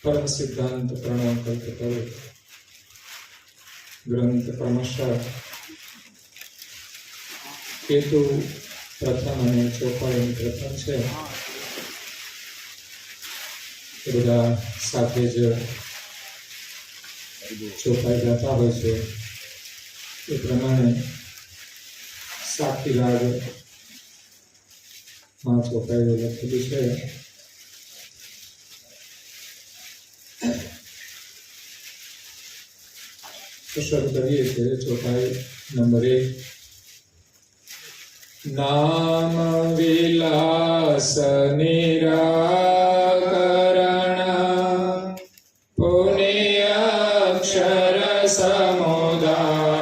परम सिद्धांत प्रणव कल्पतरु ग्रंथ क्रमशः हेतु प्रथम અને ચોપાઈની પ્રથમ છે એ બધા સાથે જ ચોપાઈ ગાતા હોય છે એ પ્રમાણે સાક્ષી રાગમાં ચોપાઈઓ લખેલી છે. તો શરૂ કરીએ છીએ ચોપાઈ નંબર 1. નામ વિલાસ નિરાકરણ પુણ્ય અક્ષર સમુદાય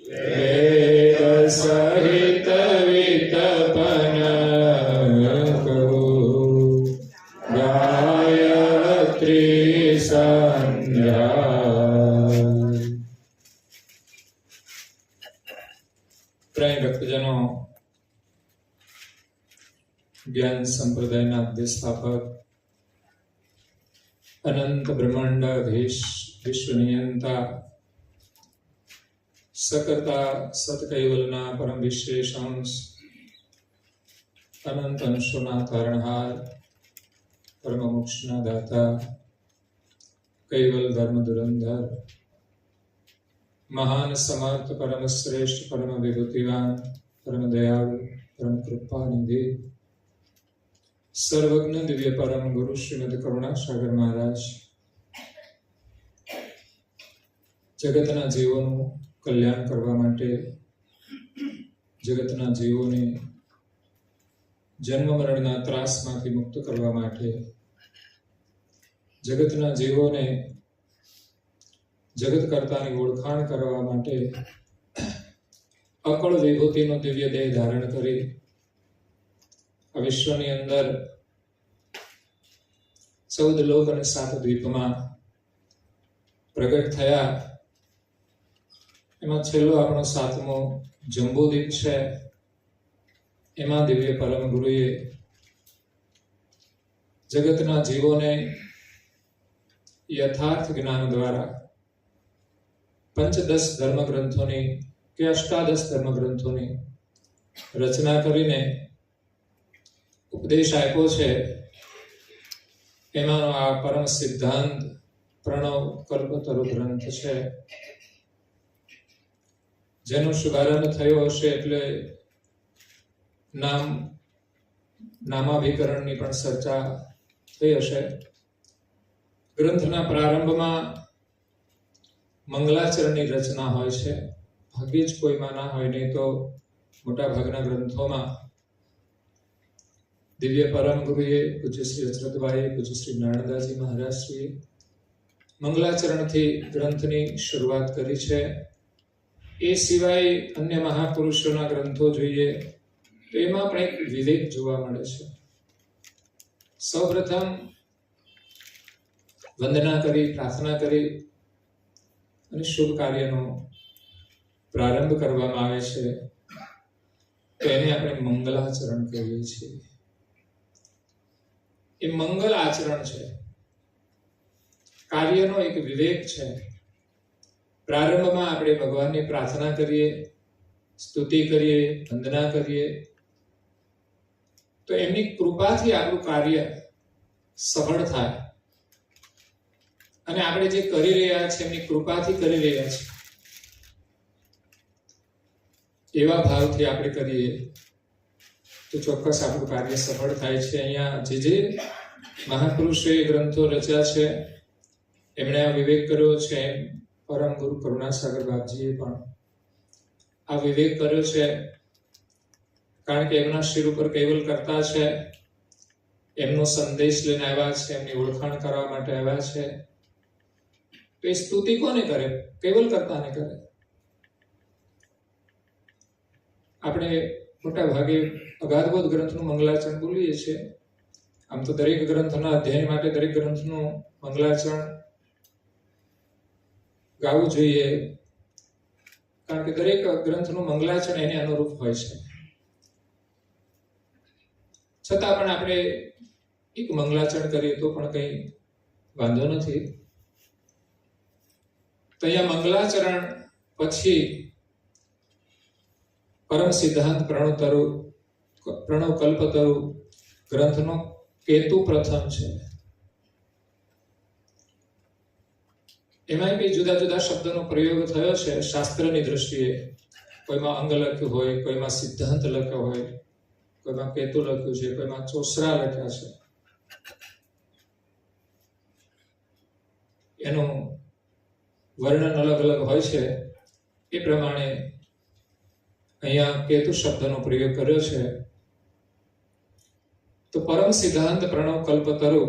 વેદ સહિત વિતપન ગાયત્રી પ્રાય ભક્તજનો, જ્ઞાન સંપ્રદાયના અધ્યસ્થાપક, અનંત બ્રહ્માંડાધીશ, વિશ્વનિયંતા, સકર્તા સતકૈવલના પરમ વિશેષ અંશ, અનંત અંશોના તારણહાર, પરમ મોક્ષના દાતા, કૈવલ ધર્મ ધુરંધર, મહાન સમર્થ, પરમ શ્રેષ્ઠ, પરમ વિભૂતિવાન, પરમ દયાળુ, પરમ કૃપાનિધિ, સર્વજ્ઞ દિવ્ય પરમ ગુરુ શ્રીમદ કરુણાસાગર મહારાજ જગતના જીવોનું કલ્યાણ કરવા માટે, જગતના જીવોને જન્મ મરણના ત્રાસમાંથી મુક્ત કરવા માટે, જગતના જીવોને જગત કર્તાની ઓળખાણ કરવા માટે અકળ વિભૂતિનો દિવ્ય દેહ ધારણ કરી આ વિશ્વની અંદર 14 લોક અને 7 દ્વીપમાં પ્રગટ થયા. એમાં છેલ્લો આપણો 7મો જંબુદ્વીપ છે. એમાં દિવ્ય પરમ ગુરુએ જગતના જીવોને યથાર્થ જ્ઞાન દ્વારા પંચદશ ધર્મ ગ્રંથોની કે અષ્ટાદશ ધર્મ ગ્રંથોની રચના કરીને ઉપદેશ આપ્યો છે. એમાંનો આ પરમ સિદ્ધાંત પ્રણવ કલ્પતરુ ગ્રંથ છે. જેનો શુભારંભ થયો હશે એટલે નામાભિકરણની પણ ચર્ચા થઈ હશે. ગ્રંથના પ્રારંભમાં મંગલાચરણની રચના હોય છે. ભાગ્યે જ કોઈમાં ના હોય, નહીં તો મોટા ભાગના ગ્રંથોમાં દિવ્ય પરમ ગુરુએ, પૂજ્ય શ્રી અચરતભાઈએ, પૂજ્ય શ્રી નારણદાસજી મહારાજશ્રીએ મંગલાચરણથી ગ્રંથની શરૂઆત કરી છે. એ સિવાય અન્ય મહાપુરુષોના ગ્રંથો જોઈએ તો એમાં પણ એક વિવેક જોવા મળે છે. સૌપ્રથમ વંદના કરી, પ્રાર્થના કરી અને શુભ કાર્યનો પ્રારંભ કરવામાં આવે છે તો એને આપણે મંગલાચરણ કહીએ છીએ. એ મંગલ આચરણ છે, કાર્યનો એક વિવેક છે. પ્રારંભમાં આપણે ભગવાનની પ્રાર્થના કરીએ, સ્તુતિ કરીએ, વંદના કરીએ તો એમની કૃપાથી આપણું કાર્ય સફળ થાય અને આપણે જે કરી રહ્યા છીએ એમની કૃપાથી કરી રહ્યા છીએ એવા ભાવથી આપણે કરીએ તો ચોક્કસ આપણું કાર્ય સફળ થાય છે. અહીંયા જે મહાપુરુષોએ ગ્રંથો રચ્યા છે એમણે આ વિવેક કર્યો છે. પરમ ગુરુ કરુણાસાગર બાપજીએ પણ આ વિવેક કર્યો છે, કારણ કે એમના શિર ઉપર કૈવલ કરતા છે, એમનો સંદેશ લઈને આવ્યા છે, એમની ઓળખાણ કરવા માટે આવ્યા છે. તો એ સ્તુતિ કોને કરે? કૈવલ કરતાને કરે. આપણે મોટા ભાગે અગાધબોધ ગ્રંથનું મંગલાચરણ બોલીએ છીએ. આમ તો દરેક ગ્રંથના અધ્યયન માટે દરેક ગ્રંથનું મંગલાચરણ ગાવું જોઈએ, કારણ કે દરેક ગ્રંથનું મંગલાચરણ એને અનુરૂપ હોય છે. છતાં પણ આપણે એક મંગલાચરણ કરીએ તો પણ કંઈ વાંધો નથી. તો અહીંયા મંગલાચરણ પછી પરમ સિદ્ધાંત પ્રણવ કલ્પતરુ ગ્રંથનો કેતુ પ્રથમ છે. એમાં બી જુદા જુદા શબ્દનો પ્રયોગ થયો છે શાસ્ત્રની દ્રષ્ટિએ. કોઈમાં અંગ લખ્યું હોય, કોઈમાં સિદ્ધાંત લખ્યો હોય, કોઈમાં કેતુ લખ્યું છે, કોઈમાં ચોસરા લખ્યા છે. એનું વર્ણન અલગ અલગ હોય છે. એ પ્રમાણે અહીંયા કેતુ શબ્દનો પ્રયોગ કર્યો છે. તો પરમ સિદ્ધાંત પ્રણવ કલ્પતરુ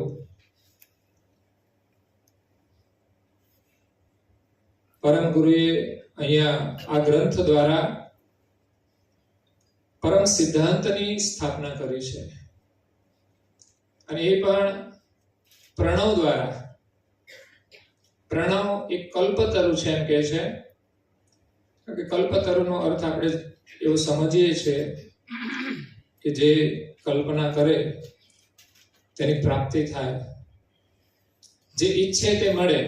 પરમ ગુરુએ અહીંયા આ ગ્રંથ દ્વારા પરમ સિદ્ધાંતની સ્થાપના કરી છે અને એ પણ પ્રણવ દ્વારા. પ્રણવ એક કલ્પતરુ છે એમ કે છે, કે કલ્પતરુનો અર્થ આપણે એવો સમજીએ છીએ કે જે કલ્પના કરે તેની પ્રાપ્તિ થાય, જે ઈચ્છે તે મળે.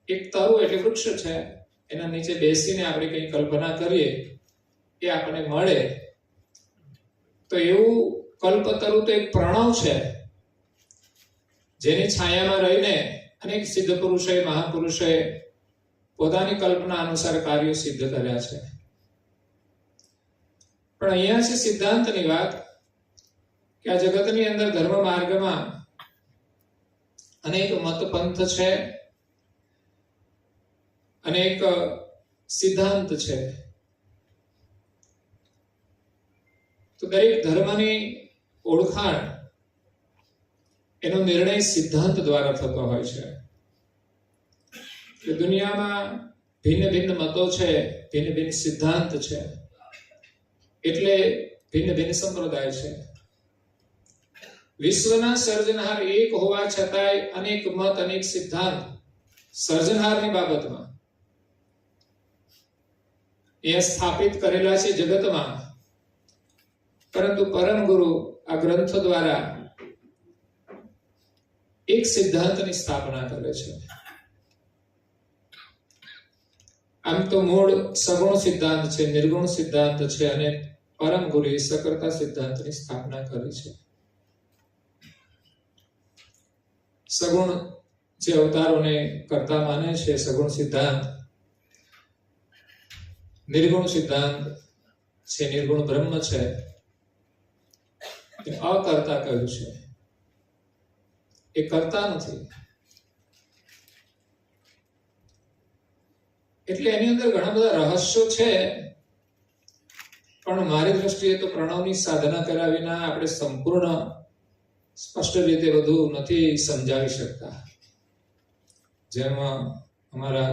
એક તરુ એટલે વૃક્ષ છે, એના નીચે બેસીને આપણે કઈ કલ્પના કરીએ એ આપણને મળે. તો એવું કલ્પતરુ તો એક પ્રણવ છે, જેની છાયામાં રહીને અનેક સિદ્ધ પુરુષોએ, મહાપુરુષોએ પોતાની કલ્પના અનુસાર કાર્યો સિદ્ધ કર્યા છે. પણ અહીંયા છે સિદ્ધાંતની વાત કે આ જગતની અંદર ધર્મ માર્ગમાં અનેક મત પંથ છે, અનેક સિદ્ધાંત છે. તો દરેક ધર્મની ઓળખાણ એનો નિર્ણય સિદ્ધાંત દ્વારા થતો હોય છે. દુનિયામાં ભિન્ન ભિન્ન મતો છે, ભિન્ન ભિન્ન સિદ્ધાંત છે, એટલે ભિન્ન ભિન્ન સંપ્રદાય છે. વિશ્વના સર્જનહાર એક હોવા છતાંય અનેક મત, અનેક સિદ્ધાંત સર્જનહારની બાબતમાં એ સ્થાપિત કરેલા છે જગતમાં. પરંતુ પરમ ગુરુ આ ગ્રંથ દ્વારા એક સિદ્ધાંતની સ્થાપના કરે છે. આમ તો મૂળ સગુણ સિદ્ધાંત છે, નિર્ગુણ સિદ્ધાંત છે, અને પરમ ગુરુએ સકર્તા સિદ્ધાંતની સ્થાપના કરી છે. સગુણ જે અવતારોને કરતા માને છે, સગુણ સિદ્ધાંત નિર્ગુણ સિદ્ધાંત છે, નિર્ગુણ બ્રહ્મ છે, એ અકર્તા કહ્યું છે. એ કરતા નથી. એટલે એની અંદર ઘણા બધા રહસ્યો છે, પણ મારી દ્રષ્ટિએ તો પ્રણવની સાધના કર્યા વિના આપણે સંપૂર્ણ સ્પષ્ટ રીતે બધું નથી સમજાવી શકતા. જેમ અમારા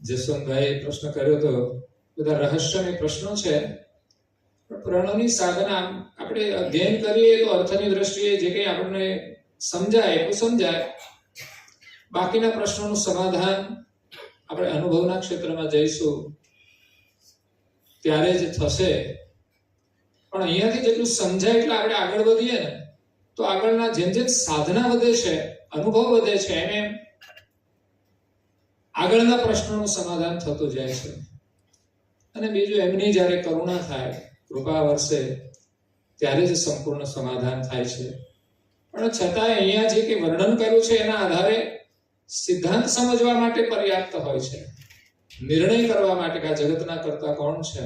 જસવંતભાઈએ પ્રશ્ન કર્યો હતો, બધા રહસ્યમય પ્રશ્નો છે. પ્રણવની સાધના આપણે અધ્યયન કરીએ તો અર્થની દ્રષ્ટિએ જે કંઈ આપણને સમજાય એટલું સમજાય. બાકીના પ્રશ્નોનું સમાધાન આપણે અનુભવના ક્ષેત્રમાં જઈશું ત્યારે જ થશે. પણ અહીંયાથી જેટલું સમજાય એટલે આપણે આગળ વધીએ ને, તો આગળના જેમ જેમ સાધના વધે છે, અનુભવ વધે છે, એમ આગળના પ્રશ્નોનું સમાધાન થતું જાય છે. અને બીજું, એમની જ્યારે કરુણા થાય, કૃપા વરસે, ત્યારે જ સંપૂર્ણ સમાધાન થાય છે. પણ છતાંય અહીંયા જે કે વર્ણન કર્યું છે એના આધારે સિદ્ધાંત સમજવા માટે પર્યાપ્ત હોય છે. નિર્ણય કરવા માટે કે આ જગતના કરતા કોણ છે,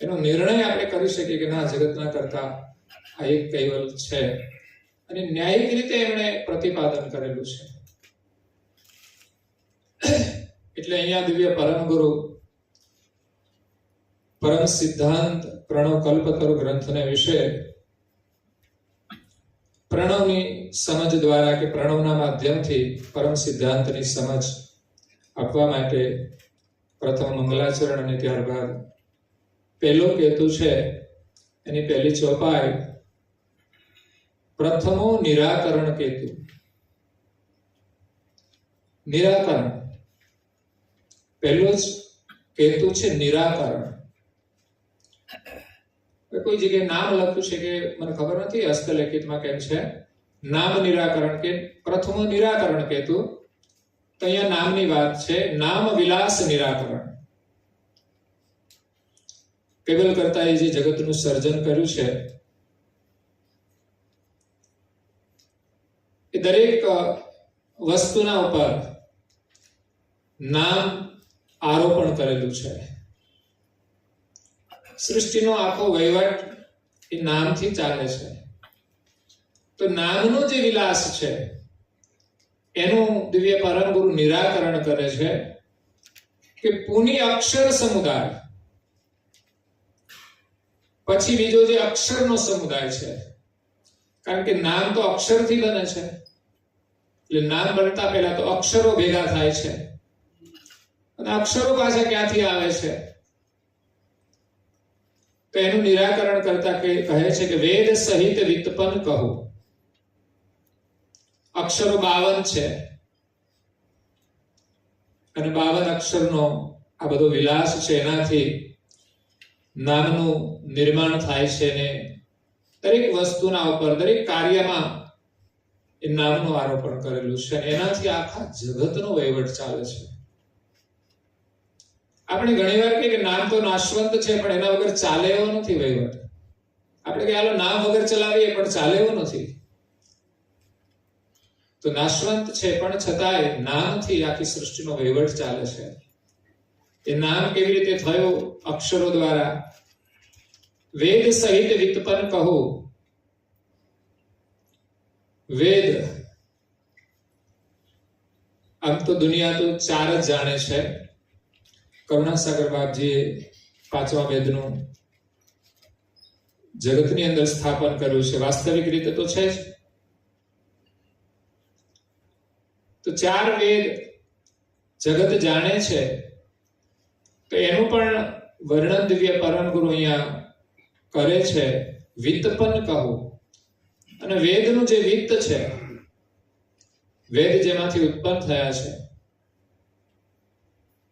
એનો નિર્ણય આપણે કરી શકીએ કે ના, જગતના કરતા આ એક કૈવલ છે, અને ન્યાયિક રીતે એમણે પ્રતિપાદન કરેલું છે. એટલે અહીંયા દિવ્ય પરમ ગુરુ પરમ સિદ્ધાંત પ્રણવ કલ્પતરુ ગ્રંથને વિશે પ્રણવની સમજ દ્વારા કે પ્રણવના માધ્યમથી પરમ સિદ્ધાંતની સમજ આપવા માટે પ્રથમ મંગલાચરણ અને ત્યારબાદ પહેલો કેતુ છે, એની પહેલી ચોપાઈ પ્રથમો નિરાકરણ કેતુ. નિરાકરણ પહેલો જ કેતુ છે, નિરાકરણ. કોઈ જગ્યાએ નામ લખ્યું છે કે મને ખબર નથી હસ્તલેખિતમાં કેમ છે, નામ નિરાકરણ કે પ્રથમો નિરાકરણ કેતુ. તો અહીંયા નામની વાત છે, નામ વિલાસ નિરાકરણ. કેવલ કરતાએ જે જગતનું સર્જન કર્યું છે એ દરેક વસ્તુના ઉપર નામ આરોપણ કરેલું છે. સૃષ્ટિનો આખો વહીવટ એ નામથી ચાલે છે. તો નામનો જે વિલાસ છે એનું દિવ્ય પરમ ગુરુ નિરાકરણ કરે છે કે પુની અક્ષર સમુદાય, પછી બીજો જે અક્ષરનો સમુદાય છે, કારણ કે નામ તો અક્ષરથી બને છે, એટલે નામ બનતા પહેલા તો અક્ષરો ભેગા થાય છે, અને અક્ષરો પાછા ક્યાંથી આવે છે, તો એનું નિરાકરણ કરતા કહે છે કે વેદ સહિત વિતપન કહું. અક્ષરો 52 છે, અને 52 અક્ષરનો આ બધો વિલાસ છે, એનાથી નામનું નિર્માણ થાય છે. ને દરેક વસ્તુના ઉપર, દરેક કાર્યમાં એ નામનું આરોપણ કરેલું છે, અને એનાથી આખા જગતનો વહીવટ ચાલે છે. આપણે ઘણી વાર કહીએ કે નામ તો નાશવંત છે, પણ એના વગર ચાલે એવો નથી વહીવટ. આપણે કે હાલો નામ વગર ચલાવીએ, પણ ચાલે એવો નથી. તો નાશવંત છે, પણ છતાંય નામથી આખી સૃષ્ટિનો વહીવટ ચાલે છે. એ નામ કેવી રીતે થયો? અક્ષરો દ્વારા. વેદ સહિત વિતપન કહું. વેદ, આમ તો દુનિયા તો 4 જ જાણે છે. કરુણાસાગર બાપજીએ 5મા વેદનું જગતની અંદર સ્થાપન કર્યું છે. વાસ્તવિક રીતે તો છે જ. તો 4 વેદ જગત જાણે છે, તો એનું પણ વર્ણન દિવ્ય પરમ ગુરુ અહીંયા કરે છે. વિતપન કહું. અને વેદનું જે વિત્ત છે, વેદ જેમાંથી ઉત્પન્ન થયા છે,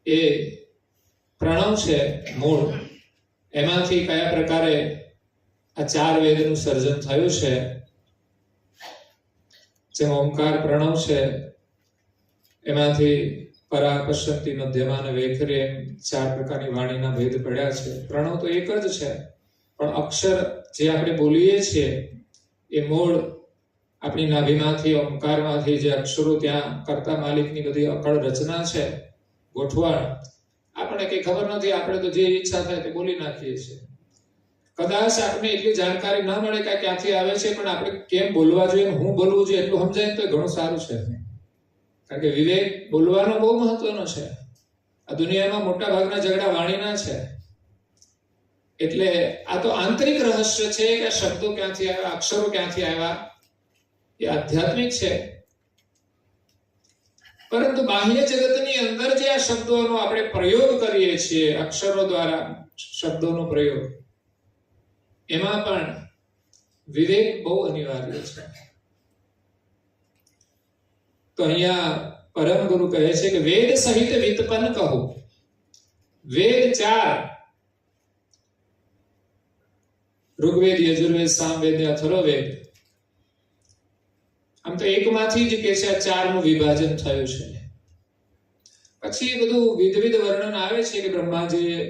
એ પ્રણવ છે, મૂળ. એમાંથી કયા પ્રકારે આ 4 વેદનું સર્જન થયું છે. જેમ ઓમકાર પ્રણવ છે, એમાંથી પરા, પશ્યંતી, મધ્યમા અને વૈખરી એમ 4 પ્રકારની વાણીના ભેદ પડ્યા છે. પ્રણવ તો એક જ છે, પણ અક્ષર જે આપણે બોલીએ છીએ એ મૂળ આપણી નાભીમાંથી, ઓમકારમાંથી જે અક્ષરો, ત્યાં કર્તા માલિકની બધી અકળ રચના છે, ગોઠવણ આપણને કઈ ખબર નથી, આપણે તો જે ઈચ્છા થાય તે બોલી નાખીએ છીએ. કદાચ આપણને એટલી જાણકારી ના મળે કે ક્યાંથી આવે છે, પણ આપણે કેમ બોલવા જોઈએ, હું બોલવું જોઈએ એટલું સમજાય તો ઘણું સારું છે. કારણ કે વિવેક બોલવાનો બહુ મહત્વનો છે. આ દુનિયામાં મોટા ભાગના ઝઘડા વાણીના છે. એટલે આ તો આંતરિક રહસ્ય છે કે શબ્દો ક્યાંથી આવ્યા, અક્ષરો ક્યાંથી આવ્યા, એ આધ્યાત્મિક છે. પરંતુ બાહ્ય જગતની અંદર જે આ શબ્દોનો આપણે પ્રયોગ કરીએ છીએ, અક્ષરો દ્વારા શબ્દોનો પ્રયોગ, એમાં પણ વિવેક બહુ અનિવાર્ય છે. તો અહીંયા પરમ ગુરુ કહે છે કે વેદ સહિત વિતપન કહું. વેદ 4, ઋગ્વેદ, યજુર્વેદ, સામવેદ, અથર્વવેદ, આમ તો એકમાંથી જ કે છે આ 4 નું વિભાજન થયું છે. પછી બધું વિવિધ વર્ણન આવે છે કે બ્રહ્માજીએ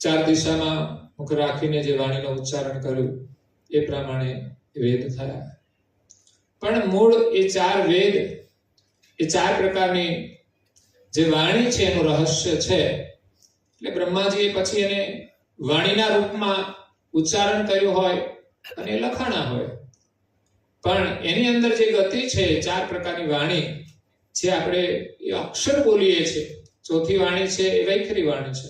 4 દિશામાં મુખ રાખીને જે વાણીનું ઉચ્ચારણ કર્યું એ પ્રમાણે વેદ થયા. પણ મૂળ એ 4 વેદ, એ 4 પ્રકારની જે વાણી છે એનું રહસ્ય છે. એટલે બ્રહ્માજીએ પછી એને વાણીના રૂપમાં ઉચ્ચારણ કર્યું હોય અને લખાણા હોય, પણ એની અંદર જે ગતિ છે, 4 પ્રકારની વાણી જે આપણે એ અક્ષર બોલીએ છીએ, ચોથી વાણી છે એ વૈખરી વાણી છે,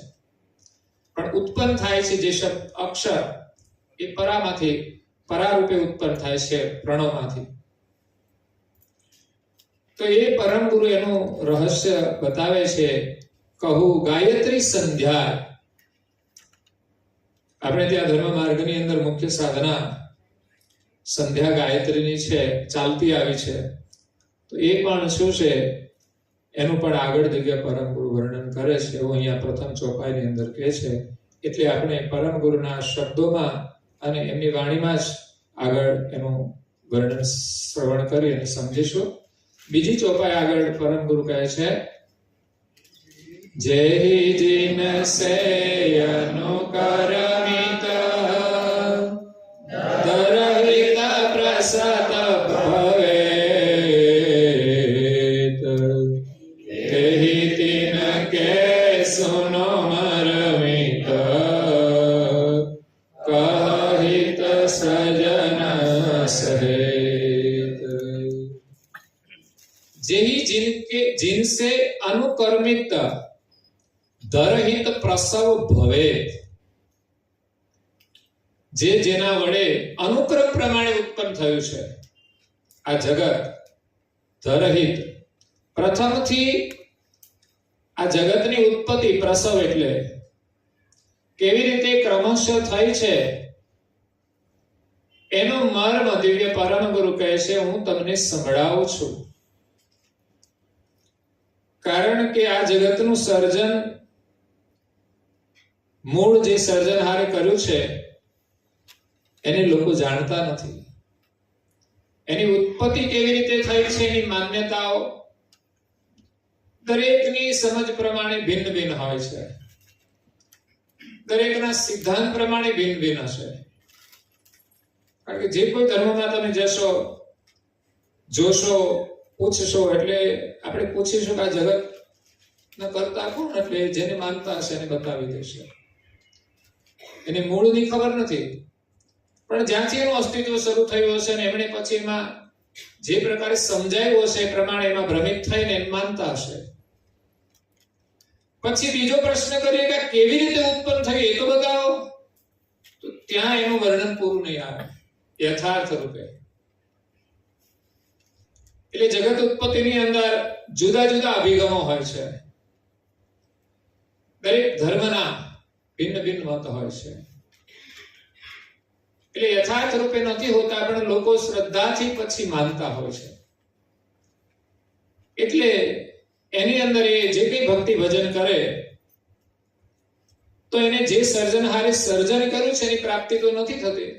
પણ ઉત્પન્ન થાય છે જે શબ્દ અક્ષર એ પરામાંથી, પરારૂપે ઉત્પન્ન થાય છે પ્રણવમાંથી. તો એ પરમ ગુરુ એનું રહસ્ય બતાવે છે. કહું ગાયત્રી સંધ્યા. આપણે ત્યાં ધર્મ માર્ગની અંદર મુખ્ય સાધના સંધ્યા ગાયત્રીની છે, ચાલતી આવી છે. તો એ પણ શું છે એનું પણ આગળ જગ્યા પરમ ગુરુ વર્ણન કરે છે, એવું અહીંયા પ્રથમ ચોપાઈની અંદર કહે છે. એટલે આપણે પરમ ગુરુના શબ્દોમાં અને એમની વાણીમાં જ આગળ એનું વર્ણન શ્રવણ કરી અને સમજીશું. બીજી ચોપાઈ આગળ પરમ ગુરુ કહે છે, જય જીન સે અનુકરમિત દરહિત પ્રસત ભવેત તેહિ તિન કે સુનો મરમિત કહિત સજન સહેત. જેહી जिनसे अनुकर्मित धरहित प्रसव भवेत. જે જેના વડે અનુક્રમ પ્રમાણે ઉત્પન્ન થયું છે આ જગત, ધરહિત, પ્રથમથી આ જગતની ઉત્પત્તિ, પ્રસવ એટલે કેવી રીતે ક્રમશઃ થઈ છે એનો મર્મ દિવ્ય પરમ ગુરુ કહે છે, હું તમને સંભળાવું છું. કારણ કે આ જગતનું સર્જન, મૂળ જે સર્જનહારે કર્યું છે એને લોકો જાણતા નથી. એની ઉત્પત્તિ કેવી રીતે થઈ છે એની માન્યતાઓ દરેકની સમજ પ્રમાણે ભિન્ન ભિન્ન હોય છે, દરેકના સિદ્ધાંત પ્રમાણે ભિન્ન ભિન્ન હશે. કારણ કે જે કોઈ ધર્મમાં તમે જશો, જોશો, પૂછશો, એટલે આપણે પૂછીશું કે આ જગત ના કરતા કોણ, એટલે જેને માનતા હશે એને બતાવી દેશે. એને મૂળની ખબર નથી, પણ જ્યાંથી એનું અસ્તિત્વ શરૂ થયું હશે ને એમણે પછી એમાં જે પ્રકારે સમજાયું હશે એ પ્રમાણે એમાં ભ્રમિત થઈને એમ માનતા હશે. પછી બીજો પ્રશ્ન કરીએ કે કેવી રીતે ઉત્પન્ન થયું એ તો બતાવો, તો ત્યાં એનું વર્ણન પૂરું નહીં આવે યથાર્થ રૂપે. એટલે જગત ઉત્પત્તિની અંદર જુદા જુદા અભિગમો હોય છે, દરેક ધર્મના ભિન્ન ભિન્ન મત હોય છે. એટલે યથાર્થ રૂપે નથી હોતા, પણ લોકો શ્રદ્ધાથી પછી માનતા હોય છે. એટલે એની અંદર એ જે કઈ ભક્તિ ભજન કરે તો એને જે સર્જનહારે સર્જન કર્યું છે એની પ્રાપ્તિ તો નથી થતી,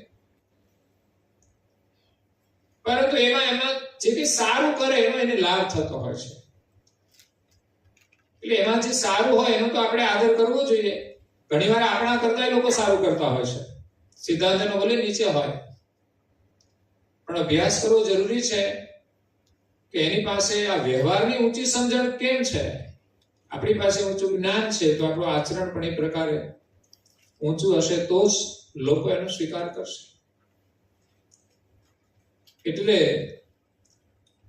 પરંતુ એમાં જે કઈ સારું કરે એનો એને લાભ થતો હોય છે. એટલે એમાં જે સારું હોય એનો તો આપણે આદર કરવો જોઈએ. ઘણીવાર આપણા કરતા લોકો સારું કરતા હોય છે, સિદ્ધાંત એનો ભલે નીચે હોય, પણ અભ્યાસ કરવો જરૂરી છે. કે એની પાસે આ વ્યવહારની ઊંચી સમજણ કેમ છે. આપણી પાસે ઊંચું જ્ઞાન છે તો આપણું આચરણ પણ એ પ્રકારે ઊંચું હશે તો જ લોકો એનો સ્વીકાર કરશે. એટલે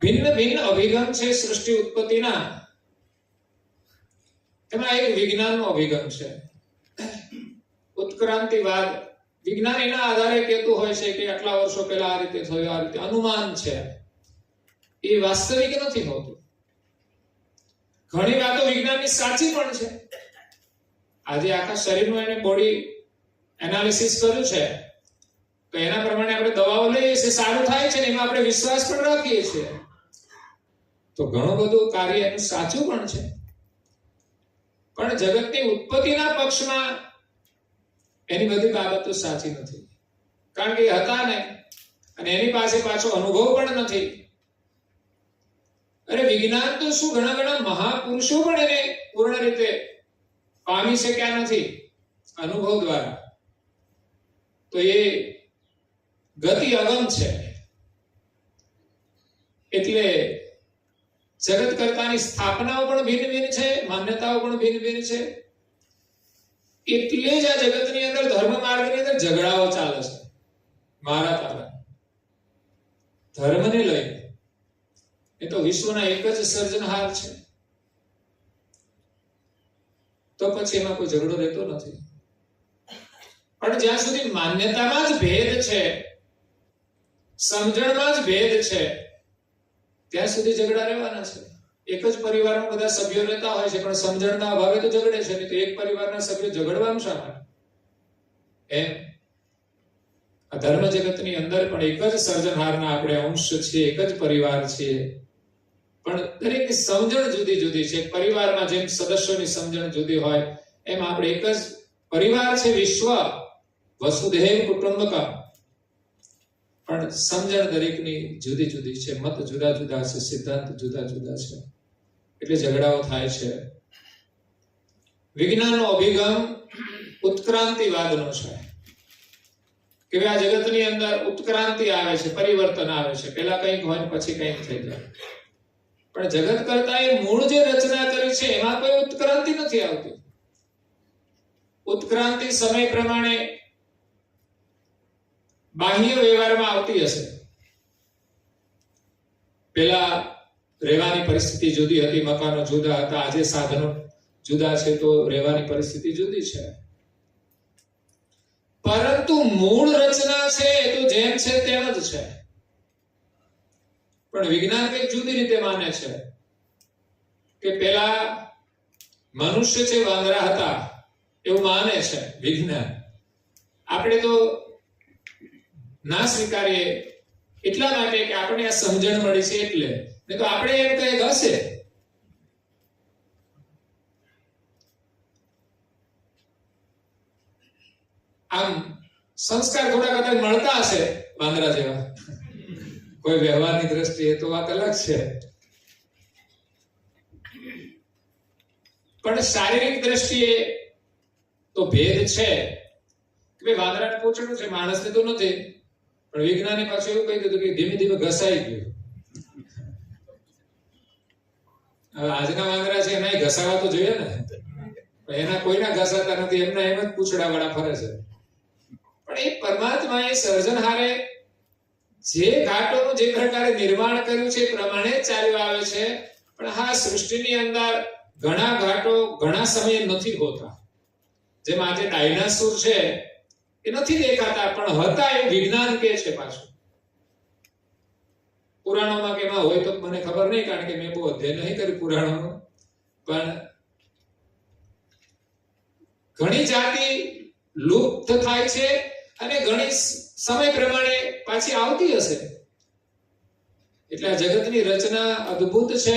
ભિન્ન ભિન્ન અભિગમ છે સૃષ્ટિ ઉત્પત્તિના. એમાં એક વિજ્ઞાનનો અભિગમ છે, ઉત્ક્રાંતિવાદ. વિજ્ઞાન એના આધારે કહેતું હોય છે કે આટલા વર્ષો પહેલા આ રીતે થયું, આ રીતે અનુમાન છે, એ વાસ્તવિક નથી હોતું. ઘણી વાતો વિજ્ઞાનની સાચી પણ છે. આજે આખા શરીરનું એને બોડી એનાલિસિસ કર્યું છે તો એના પ્રમાણે આપણે દવાઓ લઈએ છીએ, સારું થાય છે ને એમાં આપણે વિશ્વાસ પણ રાખીએ છીએ. તો ઘણું બધું કાર્ય એનું સાચું પણ છે. પણ જગતની ઉત્પત્તિના પક્ષમાં એની બધી બાબતો સાચી નથી, કારણ કે હતા ને અને એની પાસે પાછો અનુભવ પણ નથી. અરે વિજ્ઞાન તો શું, ઘણા ઘણા મહાપુરુષો પણ એને પૂર્ણ રીતે પામી શક્યા નથી અનુભવ દ્વારા. તો એ ગતિ અગમ છે. એટલે જગત કરતાની સ્થાપનાઓ પણ ભિન્ન ભિન્ન છે, માન્યતાઓ પણ ભિન્ન ભિન્ન છે. એટલે જ આ જગતની અંદર ધર્મ માર્ગની અંદર ઝઘડાઓ ચાલે છે. મારા તારા ધર્મને લઈને. એ તો વિશ્વના એક જ સર્જનહાર છે, તો પછી એમાં કોઈ ઝઘડો રહેતો નથી. પણ જ્યાં સુધી માન્યતામાં જ ભેદ છે, સમજણમાં જ ભેદ છે, ત્યાં સુધી ઝઘડા રહેવાના છે. એક જ પરિવારમાં બધા સભ્યો રહેતા હોય છે પણ સમજણના અભાવે તો ઝઘડે છે. નહીં તો એક પરિવારના સભ્યો ઝઘડવાનું શા માટે? એમ આ ધર્મ જગતની અંદર પણ એક જ સર્જનહારના આપણે અંશ છીએ, એક જ પરિવાર છીએ, પણ દરેકની સમજણ જુદી જુદી છે. પરિવારમાં જેમ સદસ્યોની સમજણ જુદી હોય એમ આપણે એક જ પરિવાર છે, વિશ્વ વસુધૈવ કુટુંબકમ, પણ સમજણ દરેકની જુદી જુદી છે, મત જુદા જુદા છે, સિદ્ધાંત જુદા જુદા છે. એટલે ઝઘડાઓ થાય છે. વિજ્ઞાનનો અભિગમ ઉત્ક્રાંતિવાદનો છે કે આ જગતની અંદર ઉત્ક્રાંતિ આવે છે, પરિવર્તન આવે છે. પહેલા કંઈક હોય પછી કંઈક થઈ જાય. પણ જગત કરતા એ મૂળ જે રચના કરી છે એમાં કોઈ ઉત્ક્રાંતિ નથી આવતી. ઉત્ક્રાંતિ સમય પ્રમાણે બાહ્ય વ્યવહારમાં આવતી હશે. પેલા રહેવાની પરિસ્થિતિ જુદી હતી, મકાનો જુદા હતા, આજે સાધનો જુદા છે તો રહેવાની પરિસ્થિતિ જુદી છે. પરંતુ મૂળ રચના છે એ તો જેમ છે તેમ જ છે. પણ વિજ્ઞાન કંઈક જુદી રીતે માને છે કે પેલા મનુષ્ય છે વાંદરા હતા એવું માને છે વિજ્ઞાન. આપણે તો ના સ્વીકારીએ એટલા માટે કે આપણે આ સમજણ મળી છે એટલે. નહીં તો આપણે એમ કંઈક હશે. આમ સંસ્કાર થોડા કદાચ મળતા હશે વાંદરા જેવા, કોઈ વ્યવહારની દ્રષ્ટિએ તો વાત અલગ છે. પણ શારીરિક દ્રષ્ટિએ તો ભેદ છે કે વાંદરાને પૂંછડું છે, માણસને તો નથી. પણ વિજ્ઞાને પાછું એવું કહી દીધું કે ધીમે ધીમે ઘસાઈ ગયું. આજના વાંદરા છે એના ઘસાવા તો જોઈએ ને, પણ એના કોઈના ઘસાતા નથી, એમના એમ જ પૂંછડા વાળા ફરે છે. પણ એ પરમાત્માએ સર્જનહારે જે ઘાટોનું જે પ્રકારે નિર્માણ કર્યું છે એ પ્રમાણે ચાલ્યું આવે છે. પણ હા, સૃષ્ટિની અંદર ઘણા ઘાટો ઘણા સમયે નથી હોતા. જેમ આજે ડાયનાસોર છે એ નથી દેખાતા પણ હતા એવું વિજ્ઞાન કહે છે. પાછું પુરાણોમાં કે એમાં હોય તો મને ખબર નહીં, કારણ કે મેં બહુ અધ્યયન નહીં કર્યું પુરાણોનું. પણ ઘણી જાતિ લુપ્ત થાય છે અને ઘણી સમય પ્રમાણે પાછી આવતી હશે. એટલે આ જગતની રચના અદ્ભુત છે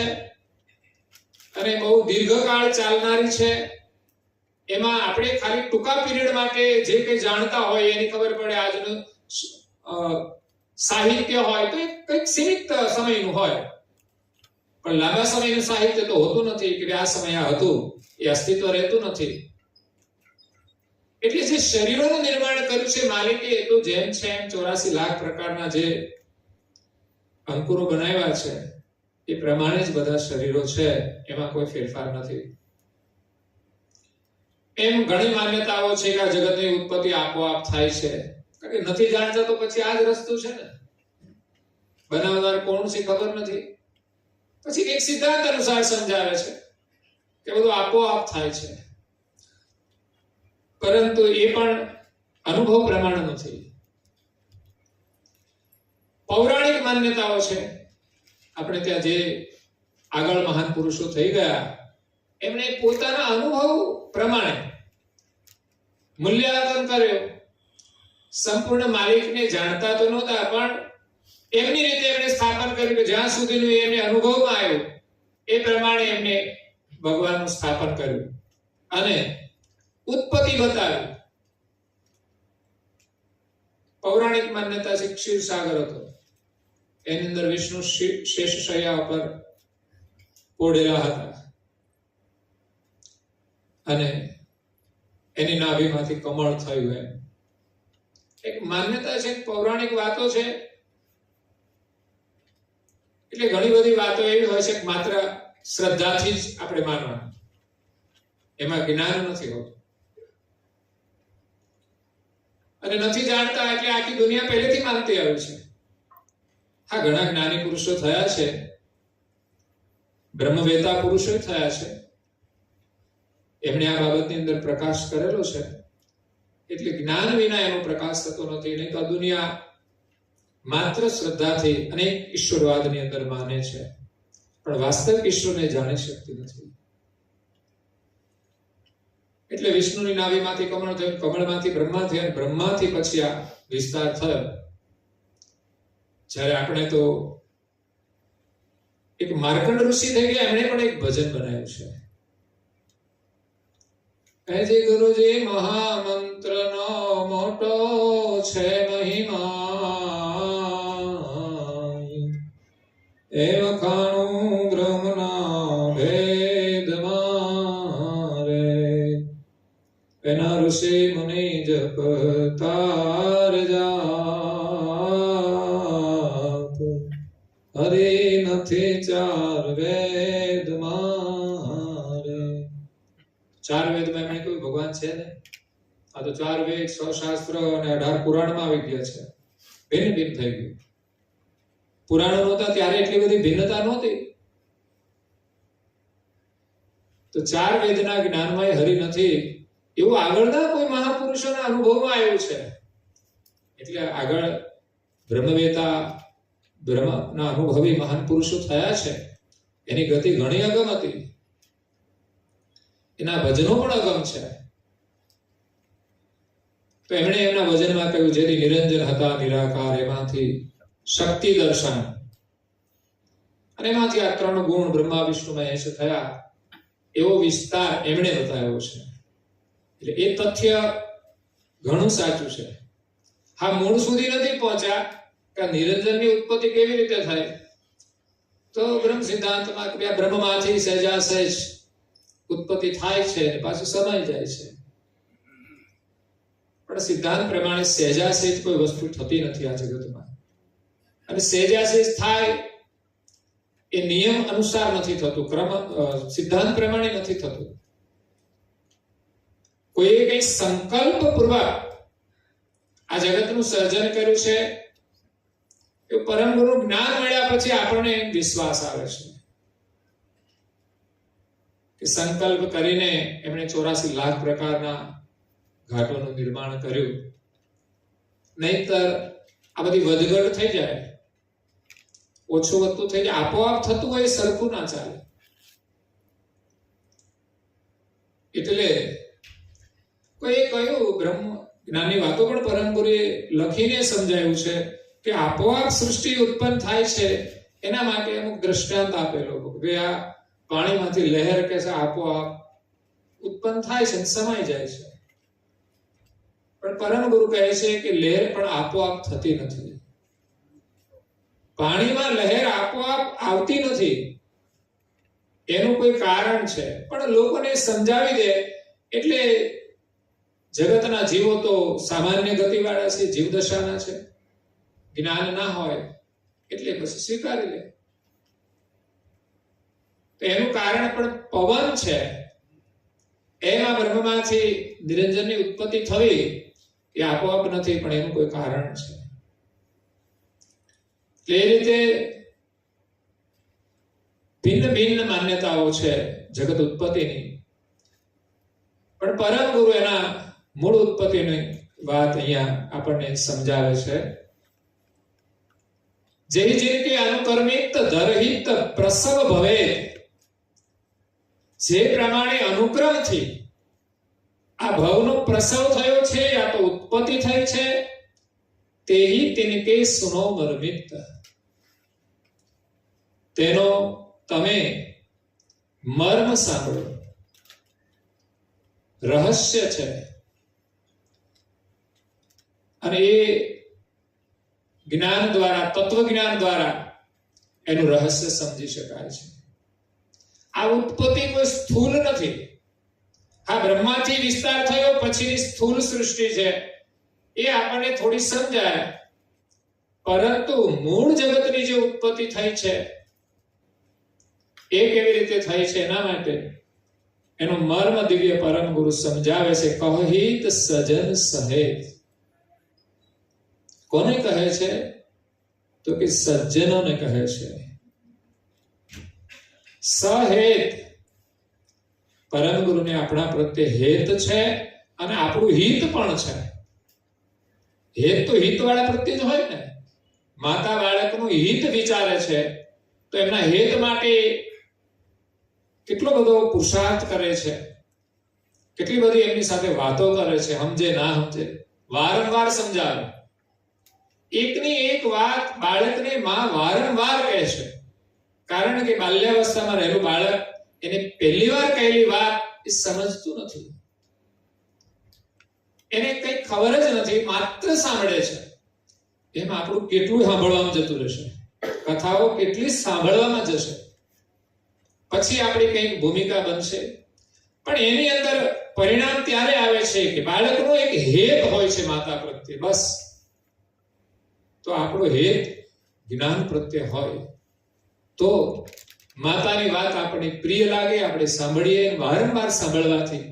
અને બહુ દીર્ઘકાળ ચાલનારી છે. એમાં આપણે ખાલી ટૂંકા પીરિયડ માટે જે કંઈ જાણતા હોય એની ખબર પડે. આજનું સાહિત્ય હોય તો કંઈક સીમિત સમયનું હોય, પણ લાંબા સમયનું સાહિત્ય તો હોતું નથી કે આ સમય આ હતું, એ અસ્તિત્વ રહેતું નથી. એટલે જે શરીરોનું નિર્માણ કર્યું છે માલિકે, એ તો જેમ છે એમ 84 લાખ પ્રકારના જે અંકુરો બનાવ્યા છે એ પ્રમાણે જ બધા શરીરો છે, એમાં કોઈ ફેરફાર નથી. એમ ઘણી માન્યતાઓ છે કે આ જગતની ઉત્પત્તિ આપોઆપ થાય છે. કારણ કે નથી જાણતા તો પછી આ જ રસ્તો છે ને, બનાવનાર કોણ છે ખબર નથી, પછી એક સિદ્ધાંત અનુસાર સમજાવે છે કે બધું આપોઆપ થાય છે. પરંતુ એ પણ અનુભવ પ્રમાણ નથી. પૌરાણિક માન્યતાઓ છે. આપણે ત્યાં જે આગળ મહાન પુરુષો થઈ ગયા, એમણે પોતાના અનુભવ પ્રમાણે મૂલ્યાંકન કર્યો. સંપૂર્ણ માલિકને જાણતા તો નહોતા, પણ એમની રીતે એમણે સ્થાપન કર્યું કે જ્યાં સુધીનું એમને અનુભવમાં આવ્યું એ પ્રમાણે એમને ભગવાનનું સ્થાપન કર્યું અને ઉત્પત્તિ બતાવી. પૌરાણિક માન્યતા છે ક્ષીરસાગર હતો, એની અંદર વિષ્ણુ શેષશૈયા ઉપર પોડેલા હતા અને એની નાભીમાંથી કમળ થયું. એમ એક માન્યતા છે, પૌરાણિક વાતો છે. એટલે ઘણી બધી વાતો એવી હોય છે કે માત્ર શ્રદ્ધાથી જ આપણે માનવાનું, એમાં જ્ઞાન નથી હોતું. અને નથી જાણતા એટલે આખી દુનિયા પહેલેથી માનતી આવી છે. હા, ઘણા જ્ઞાની પુરુષો થયા છે, બ્રહ્મવેતા પુરુષો થયા છે, એમણે આ બાબતની અંદર પ્રકાશ કરેલો છે. એટલે જ્ઞાન વિના એનો પ્રકાશ થતો નથી. નહીં તો આ દુનિયા માત્ર શ્રદ્ધાથી અનેક ઈશ્વરવાદની અંદર માને છે, પણ વાસ્તવિક ઈશ્વરને જાણી શકતી નથી. એટલે વિષ્ણુની નાભીમાંથી કમળ થયું, કમળમાંથી બ્રહ્મા થયા, બ્રહ્માથી પછી આ વિસ્તાર થયો. જ્યારે આપણે તો એક માર્કંડ ઋષિ થઈ ગયા, એમણે પણ એક ભજન બનાવ્યું છે. હે ગુરુજી, મહામંત્રનો મોટો છે મહિમા, એ વખાણું બ્રહ્મના ભેદમાં રે, એના ઋષિ મુનિ જપતા જાપ, હરિ નથી ચાર વેદમાં રે. ચાર વેદમાં એમણે કહ્યું ભગવાન છે ને. આ તો 4 વેદ, 6 શાસ્ત્ર અને 18 પુરાણમાં આવી ગયા છે. ભિન્ન ભિન્ન થઈ ગયું. પુરાણો નહોતા ત્યારે એટલી બધી ભિન્નતા નહોતી. તો 4 વેદના જ્ઞાનમાં હરિ નથી એવું આગળના કોઈ મહાપુરુષોના અનુભવમાં આવ્યું છે. એટલે આગળ બ્રહ્મવેતા, બ્રહ્મના અનુભવી મહાન પુરુષો થયા છે, એની ગતિ ઘણી અગમ હતી. એના ભજનો પણ અગમ છે. તો એમણે એમના વચનમાં કહ્યું, જેથી નિરંજન હતા નિરાકાર, એમાંથી શક્તિ દર્શન અને એમાંથી આ 3 ગુણ બ્રહ્મા વિષ્ણુ મહેશ થયા, એવો વિસ્તાર એમણે બતાવ્યો છે. એટલે એ તથ્ય ઘણું સાચું છે. હા, મૂળ સુધી નથી પહોંચ્યા કે નિરંજનની ઉત્પત્તિ કેવી રીતે થાય. તો બ્રહ્મ સિદ્ધાંતમાં કે બ્રહ્મમાંથી સહેજાસહેજ ઉત્પત્તિ થાય છે અને પાછું સમાઈ જાય છે. પણ સિદ્ધાંત પ્રમાણે સહેજાસહેજ કોઈ વસ્તુ થતી નથી આ જગતમાં. અને સહેજાસહેજ થાય એ નિયમ અનુસાર નથી થતું, ક્રમ સિદ્ધાંત પ્રમાણે નથી થતું. કોઈએ કઈ સંકલ્પ પૂર્વક આ જગતનું સર્જન કર્યું છે, એ પરમ ગુરુ જ્ઞાન મળ્યા પછી આપણને વિશ્વાસ આવે છે કે સંકલ્પ કરીને એમણે 84 લાખ પ્રકારના ઘાટોનું નિર્માણ કર્યું. નહીતર આ બધી વધઘટ થઈ જાય, ઓછું વધતું થઈ જાય, આપોઆપ થતું હોય સરખું ના ચાલે. એટલે કોઈ કહ્યું, બ્રહ્મ જ્ઞાનની વાતો પણ પરમ ગુરુએ લખીને સમજાયું છે કે આપોઆપ સૃષ્ટિ ઉત્પન્ન થાય છે. એના માટે અમુક દ્રષ્ટાંત આપેલો કે આ પાણીમાંથી લહેર કે છે આપોઆપ ઉત્પન્ન થાય છે, સમાઈ જાય છે. પણ પરમ ગુરુ કહે છે કે લહેર પણ આપોઆપ થતી નથી. પાણીમાં લહેર આપોઆપ આવતી નથી, એનું કોઈ કારણ છે. પણ લોકોને સમજાવી દે એટલે જગતના જીવો તો સામાન્ય ગતિવાળા છે, જીવદશાના છે, જ્ઞાન ના હોય એટલે પછી સ્વીકારી લે. એનું કારણ પણ પવન છે. એમાં બ્રહ્મમાંથી નિરંજનની ઉત્પત્તિ થવી એ આપોઆપ નથી, પણ એનું કોઈ કારણ છે. એ રીતે ભિન્ન ભિન્ન માન્યતાઓ છે જગત ઉત્પત્તિની, પણ પરમ ગુરુ એના મૂળ ઉત્પત્તિની વાત અહીંયા આપણને સમજાવે છે. જેવી રીતે અનુકર્મિત ધરહિત પ્રસવ ભવે, જે પ્રમાણે અનુક્રમથી આ ભવનો પ્રસવ થયો છે યા તો ઉત્પત્તિ થઈ છે, તેહી તિનકે સુનો મર્મિત, તેનો તમે મર્મ સાંભળો. રહસ્ય છે અને એ જ્ઞાન દ્વારા, તત્વજ્ઞાન દ્વારા એનું રહસ્ય સમજી શકાય છે. આ ઉત્પત્તિ કોઈ સ્થૂલ નથી. આ બ્રહ્માથી વિસ્તાર થયો પછીની સ્થૂલ સૃષ્ટિ છે, એ આપણને થોડી સમજાય, પરંતુ મૂળ જગતની જે ઉત્પત્તિ થઈ છે એ કેવી રીતે થઈ છે એના માટે એનો મર્મ દિવ્ય પરમ ગુરુ સમજાવે છે. કહિત સજન સહેત. કોને કહે છે? તો કે સજ્જનોને કહે છે. સહેત, પરમ ગુરુને આપણા પ્રત્યે હેત છે અને આપણું હિત પણ છે. હેત તો હિત વાળા પ્રત્યે જ હોય ને. માતા બાળકનું હિત વિચારે છે તો એમના હેત માટે કેટલો બધો પુરુષાર્થ કરે છે, કેટલી બધી એમની સાથે વાતો કરે છે, સમજે ના સમજે વારંવાર સમજાવે. એકની એક વાત બાળકને માં વારંવાર કહે છે, કારણ કે બાલ્યાવસ્થામાં રહેલું બાળક એને પહેલી વાર કહેલી વાત એ સમજતું નથી, એને કઈ ખબર જ નથી, માત્ર સાંભળે છે. એમ આપણું કેટલું સાંભળવામાં જતું રહેશે, કથાઓ કેટલી સાંભળવામાં જશે, પછી આપણી કઈક ભૂમિકા બનશે. પણ એની અંદર પરિણામ ત્યારે આવે છે કે બાળકનો એક હેત હોય છે માતા પ્રત્યે, બસ. તો આપણો હેત જ્ઞાન પ્રત્યે હોય તો માતાની વાત આપણને પ્રિય લાગે, આપણે સાંભળીએ. વારંવાર સાંભળવાથી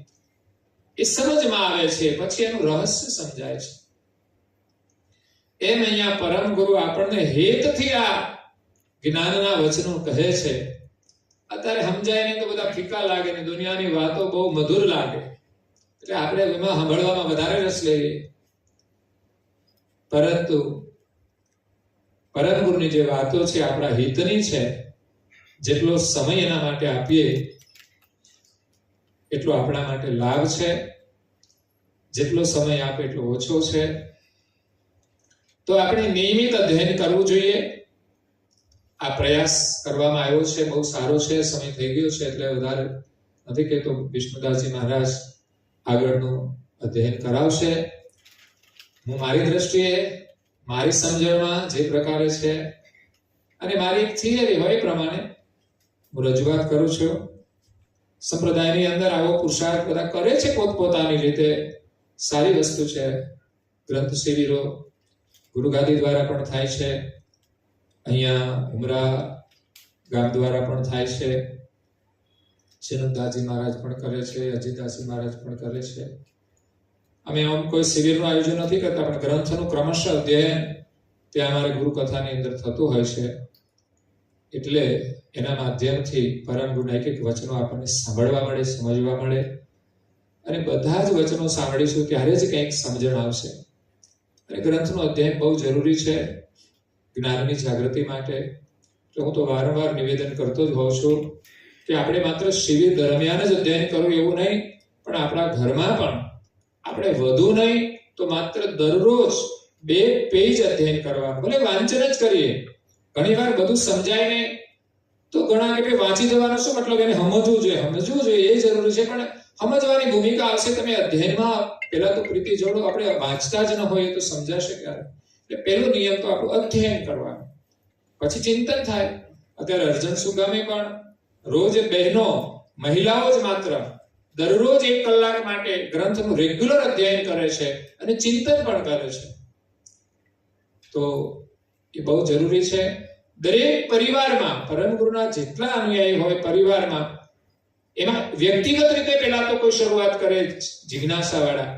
એ સમજમાં આવે છે, પછી એનું રહસ્ય સમજાય છે. એમ અહીંયા પરમ ગુરુ આપણને હેતથી આ જ્ઞાનના વચનો કહે છે. અત્યારે સમજાય નહીં તો બધા ફીકા લાગે ને દુનિયાની વાતો બહુ મધુર લાગે, એટલે આપણે એમાં સાંભળવામાં વધારે રસ લઈએ. પરંતુ પરમ ગુરુની જે વાતો છે આપણા હિતની છે. જેટલો સમય એના માટે આપીએ એટલો આપણા માટે લાભ છે, જેટલો સમય આપે એટલો ઓછો છે. તો આપણે નિયમિત અધ્યયન કરવું જોઈએ. આ પ્રયાસ કરવામાં આવ્યો છે, બહુ સારો છે. સમય થઈ ગયો છે એટલે વધારે નથી કહેતો. વિષ્ણુદાસજી મહારાજ આગળનું અધ્યયન કરાવશે. હું મારી દ્રષ્ટિએ, મારી સમજણમાં જે પ્રકારે છે અને મારી થિયરી હોય એ પ્રમાણે હું રજૂઆત કરું છું. સંપ્રદાયની અંદર આવો પુરુષાર્થ બધા કરે છે પોતપોતાની રીતે, સારી વસ્તુ છે. ગ્રંથ શિબિરો ગુરુગાદી દ્વારા પણ થાય છે, અહીંયા ઉમરા ગામ દ્વારા પણ થાય છે. ચિનંદાજી મહારાજ પણ કરે છે, અજીતદાસજી મહારાજ પણ કરે છે. અમે આમ કોઈ શિબિરનું આયોજન નથી કરતા, પણ ગ્રંથનું ક્રમશઃ અધ્યયન ત્યાં અમારે ગુરુકથાની અંદર થતું હોય છે. એટલે એના માધ્યમથી પરમ ગુરુના એક એક વચનો આપણને સાંભળવા મળે, સમજવા મળે. અને બધા જ વચનો સાંભળીશું ત્યારે જ કંઈક સમજણ આવશે. અને ગ્રંથનું અધ્યયન બહુ જરૂરી છે જ્ઞાનની જાગૃતિ માટે. તો હું તો વારંવાર નિવેદન કરતો જ હોઉં છું કે આપણે માત્ર શિબિર દરમિયાન જ અધ્યયન કરવું એવું નહીં, પણ આપણા ઘરમાં પણ આપણે વધુ નહીં તો માત્ર દરરોજ 2 પેજ અધ્યયન કરવાનું. ભલે વાંચન જ કરીએ, ઘણી વાર બધું સમજાય નહીં તો ઘણા કે વાંચી જવાનો શું મતલબ, એને સમજવું જોઈએ એ જરૂરી છે, પણ સમજવાની ભૂમિકા આવશે. તમે અધ્યયનમાં પહેલા તો પ્રીતિ જોડો. આપણે વાંચતા જ ન હોઈએ તો સમજાશે ક્યારે? એટલે પહેલો નિયમ તો આપણું અધ્યયન કરવાનું, પછી ચિંતન થાય. અત્યારે અર્જન સુગામી પણ રોજ બહેનો, મહિલાઓ જ માત્ર દરરોજ 1 કલાક માટે ગ્રંથનું રેગ્યુલર અધ્યયન કરે છે અને ચિંતન પણ કરે છે. તો એ બહુ જરૂરી છે. દરેક પરિવારમાં પરમ ગુરુના જેટલા અનુયાયી હોય પરિવારમાં, એમાં વ્યક્તિગત રીતે પહેલા તો કોઈ શરૂઆત કરે જિજ્ઞાસાવાળા,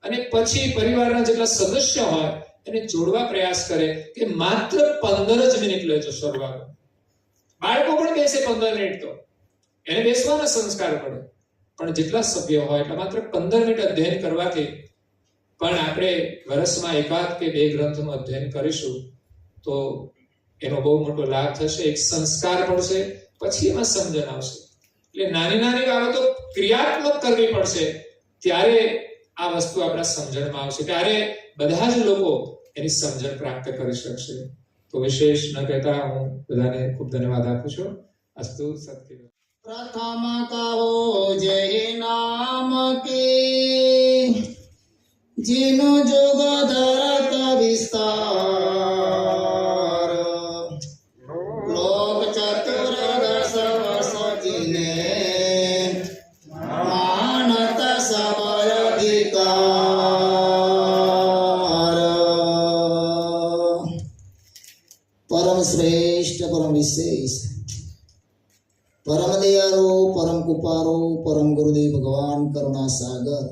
અને પછી પરિવારના જેટલા સદસ્ય હોય એને જોડવા પ્રયાસ કરે કે માત્ર 15 જ મિનિટ લેજો શરૂઆત. બાળકો પણ બેસે 15 મિનિટ, તો એને બેસવાના સંસ્કાર પડે, પણ જેટલા સભ્યો હોય એટલે માત્ર 15 મિનિટ અધ્યયન કરવાથી પણ આપણે વર્ષમાં એકાદ કે 2 ગ્રંથનું અધ્યયન કરીશું તો એનો બહુ મોટો લાભ થશે. એક સંસ્કાર પડશે, પછી એમાં સમજણ આવશે. એટલે નાની નાની બાબતો ક્રિયાત્મક કરવી પડશે, ત્યારે આ વસ્તુ આપણા સમજણમાં આવશે, ત્યારે બધા જ લોકો એની સમજણ પ્રાપ્ત કરી શકશે. તો વિશેષ ન કહેતા હું બધાને ખૂબ ધન્યવાદ આપું છું. અસ્તુ સત્ય. પ્રથમ કહો જય નામ કી, જીનો જોગ ધરત વિસ્તાર, લોક ચતુર્દશ વર્ષ જીને માનત સબર અધિકાર. પરમ શ્રેષ્ઠ, પરમ વિશેષ, પરમ દયાળુ, પરમ કૃપાળુ, પરમ ગુરુદેવ ભગવાન કરુણા સાગર,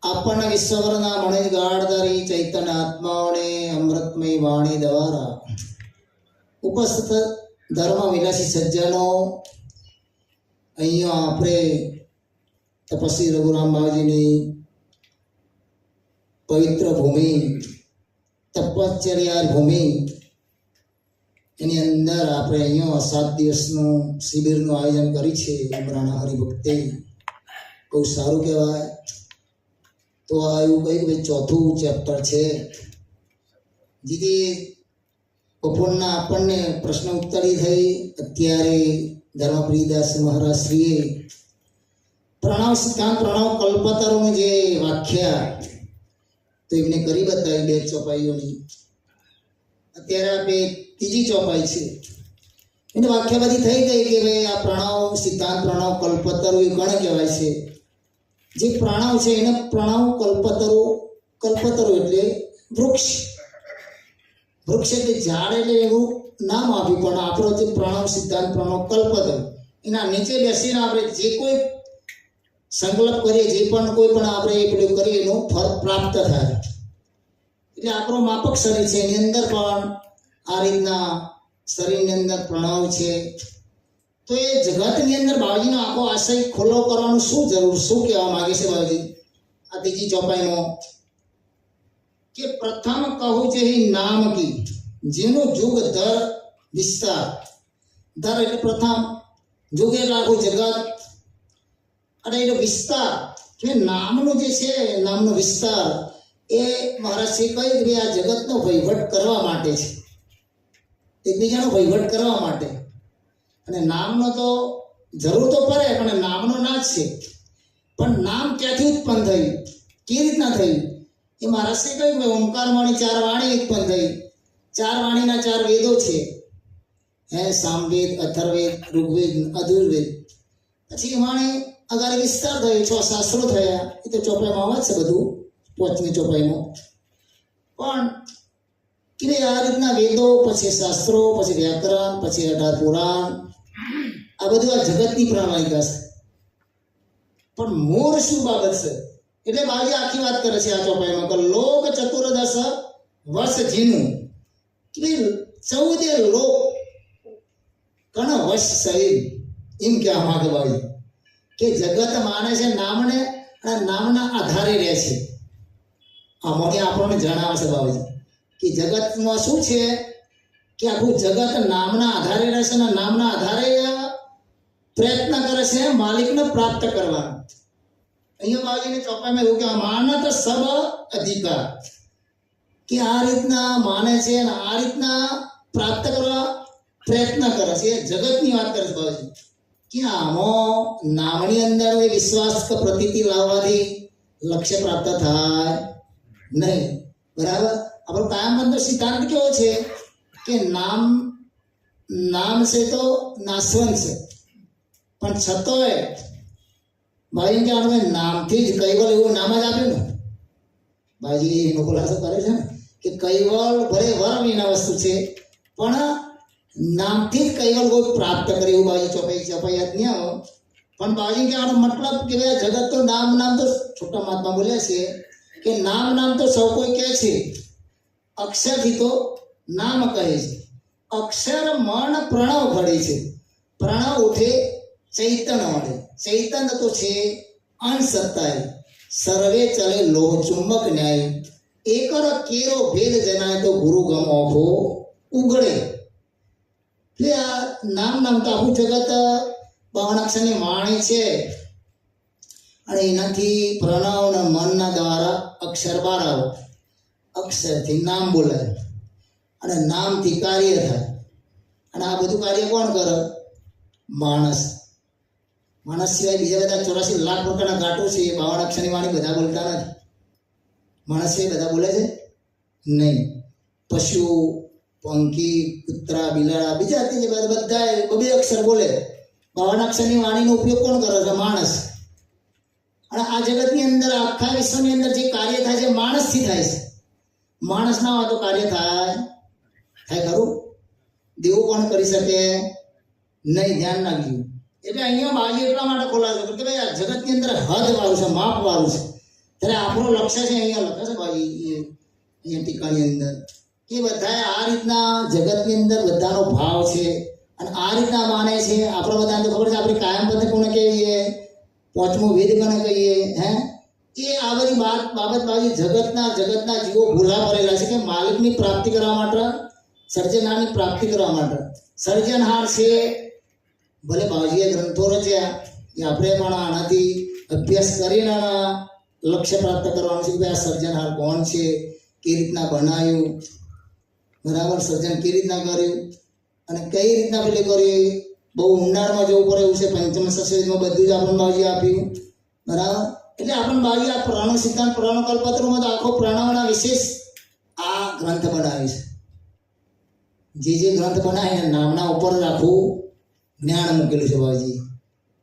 આપણને વિશ્વભરના મણિ ગાઢધારી ચૈતન્ય આત્માઓને અમૃતમય વાણી દ્વારા ઉપસ્થિત ધર્મ વિલાસી સજ્જનો, અહીંયા આપણે તપસ્વી રઘુરામ બાવાજીની પવિત્ર ભૂમિ, તપશ્ચર્યા ભૂમિ, એની અંદર આપણે અહીંયા 7 દિવસનું શિબિરનું આયોજન કરી છે. ઉમરાણા હરિભક્તે બહુ સારું કહેવાય. તો આ એવું કહ્યું કે 4થું ચેપ્ટર છે. દીદી બપોરના આપણને પ્રશ્ન ઉત્તરી થઈ. અત્યારે ધર્મપ્રિયદાસ મહારાજ શ્રીએ પ્રણવ સિદ્ધાંત, પ્રણવ કલ્પતરુની જે વ્યાખ્યા તો એમને કરી બતાવી 2 ચોપાઈઓની. અત્યારે આપણે 3જી ચોપાઈ છે. એની વ્યાખ્યા બધી થઈ ગઈ કે ભાઈ આ પ્રણવ સિદ્ધાંત, પ્રણવ કલ્પતરુ એ કોને કહેવાય છે? જે પ્રણવ છે એને પ્રણવ કલ્પતરુ, કલ્પતરુ એટલે વૃક્ષ, વૃક્ષ એટલે ઝાડ, એટલે એવું નામ આપ્યું. પણ આપણો જે પ્રણવ સિદ્ધાંત, પ્રણવ કલ્પતરુ, એના નીચે બેસીને આપણે જે કોઈ સંકલ્પ કરીએ, જે પણ કોઈ પણ આપણે પેલું કરીએ એનું ફળ પ્રાપ્ત થાય. એટલે આપણો માપક શરીર છે, એની અંદર પણ આ રીતના શરીરની અંદર પ્રણવ છે. તો એ જગતની અંદર બાવાજીનો આખો આશય ખુલ્લો કરવાનું શું જરૂર, શું કહેવા માંગે છે બાવાજી આ 3જી ચોપાઈમાં? કે પ્રથમ કહું છે નામ કી, જેનું જુગ ધર વિસ્તાર. ધર એટલે પ્રથમ, જુગ એટલે આખું જગત, અને એનો વિસ્તાર કે નામનું જે છે, નામનો વિસ્તાર એ મહારાજ શ્રી કહ્યું કે આ જગતનો વહીવટ કરવા માટે છે, એકબીજાનો વહીવટ કરવા માટે. અને નામનો તો જરૂર તો પડે, પણ નામનો ના જ છે. પણ નામ ક્યાંથી ઉત્પન્ન થયું, કેવી રીતના થયું? એ મહારાજ શ્રી કહ્યું કે ઓમકાર વાણી 4 વાણી ઉત્પન્ન થઈ. 4 વાણીના 4 વેદો છે, સામવેદ, અથર્વવેદ, ઋગ્વેદ, અધુર્વેદ. પછી વાણી અગારે વિસ્તાર થયો, 6 શાસ્ત્રો થયા. એ તો ચોપાઈમાં આવે છે બધું, 5મી ચોપાઈમાં. પણ કે આ રીતના વેદો, પછી શાસ્ત્રો, પછી વ્યાકરણ, પછી 18 પુરાણ, આ બધું આ જગતની પ્રણાલિકા છે. પણ મૂળ શું બાબત છે? એટલે બાવાજી આખી વાત કરે છે આ ચોપાઈમાં કે લોક ચતુર્દશ વર્ષ જીનું, કે 14 લોક કણ વર્ષ સહિત, એમ કહેવા માંગે બાવાજી કે જગત માને છે નામને, અને નામના આધારે રહે છે. આમાંથી આપણને જણાવે છે બાવાજી કે જગતમાં શું છે કે આખું જગત નામના આધારે રહેશે, અને નામના આધારે પ્રયત્ન કરે છે માલિકને પ્રાપ્ત કરવાનો. અહીંયા બાવાજીની ચોપાઈમાં એવું કે માનત સબ અધિકાર, કે આ રીતના માને છે અને આ રીતના પ્રાપ્ત કરવા પ્રયત્ન કરે છે. જગતની વાત કરે છે બાવાજી કે આમાં નામની અંદર વિશ્વાસ કે પ્રતીતિ લાવવાથી લક્ષ્ય પ્રાપ્ત થાય નહીં. બરાબર? આપણો કાયમ બંધ સિદ્ધાંત કેવો છે કે નામ છે તો નાશવંત છે, પણ છતોય ભાઈ કે આપણે નામથી જ કૈવલ એવું નામ જ આપ્યું ને. ભાઈજી એનો ખુલાસો કરે છે ને કે કૈવલ ભલે વર વિના વસ્તુ છે, પણ નામથી જ કઈ વાર કોઈ પ્રાપ્ત કરે એવું બાજી ચપાઈ નહીં આવો. પણ બાજી કે આનો મતલબ કે ભાઈ જગત તો નામ તો છોટા મહાત્મા બોલ્યા છે કે નામ તો સૌ કોઈ કહે છે, અક્ષરથી તો નામ કહે છે. અક્ષર મણ પ્રણવ ઘડે છે, પ્રણવ ઉઠે ચૈતન્ય મળે. ચૈતન્ય તો છે અણસત્તાય, સર્વે ચલે લોહ ચુંબક ન્યાય. એકર કેરો ભેદ જનાય તો ગુરુ ગમ ઓખો ઉગડે. એટલે આ નામ તો આખું જગત 52 અક્ષરની વાણી છે અને એનાથી પ્રણવ અને મનના દ્વારા અક્ષર બહાર આવે. અક્ષરથી નામ બોલાય અને નામથી કાર્ય થાય. અને આ બધું કાર્ય કોણ કરે? માણસ. માણસ સિવાય બીજા બધા 84 લાખ પ્રકારના ઘાટો છે, 52 અક્ષરની વાણી બધા બોલતા નથી. માણસ સિવાય બધા બોલે છે નહીં. પશુ, પંખી, કૂતરા, બિલાડા, બીજા બધા 2 અક્ષર બોલે. 52 અક્ષરની વાણીનો ઉપયોગ કોણ કરે છે? માણસ. અને આ જગતની અંદર, આખા વિશ્વની અંદર જે કાર્ય થાય છે માણસથી થાય છે. માણસ ના હોય તો કાર્ય થાય ખરું? દેવું કોણ કરી શકે? નહીં. ધ્યાન રાખજો. એટલે અહીંયા બાજી એટલા માટે ખોલાશે કે ભાઈ આ જગતની અંદર હદ વાળું છે, માપ વાળું છે. ત્યારે આપણું લક્ષ્ય છે, અહીંયા લખે છે બાજી અહીંયા ટીકાની અંદર કે બધા આ રીતના જગતની અંદર બધાનો ભાવ છે અને આ રીતના માને છે. આપણે બધાને તો ખબર છે આપણે કાયમ પદ્ધતિ કોને કહીએ, 5મો વેદ કોને કહીએ. એ આ બધી બાબત બાજી જગતના જીવો ભૂલા પડેલા છે કે માલિકની પ્રાપ્તિ કરવા માટે, સર્જનહારની પ્રાપ્તિ કરવા માટે. સર્જનહાર છે ભલે બાજીએ ગ્રંથો રચ્યા કે આપણે પણ આનાથી અભ્યાસ કરીને લક્ષ્ય પ્રાપ્ત કરવાનું છે કે ભાઈ આ સર્જનહાર કોણ છે, કેવી રીતના બનાવ્યું, બરાબર, સર્જન કેવી રીતના કર્યું અને કઈ રીતના પેલી કર્યું. બહુ ઊંડાણમાં જવું પડે એવું છે. પંચમ સસ્યમાં બધું જ આપણને બાજી આપ્યું, બરાબર. એટલે આપણને બાજી આ પ્રાણો સિદ્ધાંત, પ્રાણો કલ્પતરુમાં તો આખો પ્રાણોના વિશેષ આ ગ્રંથ બનાવ્યો છે. જે ગ્રંથ બનાવે નામના ઉપર જ આખું જ્ઞાન મૂકેલું છે બાજી.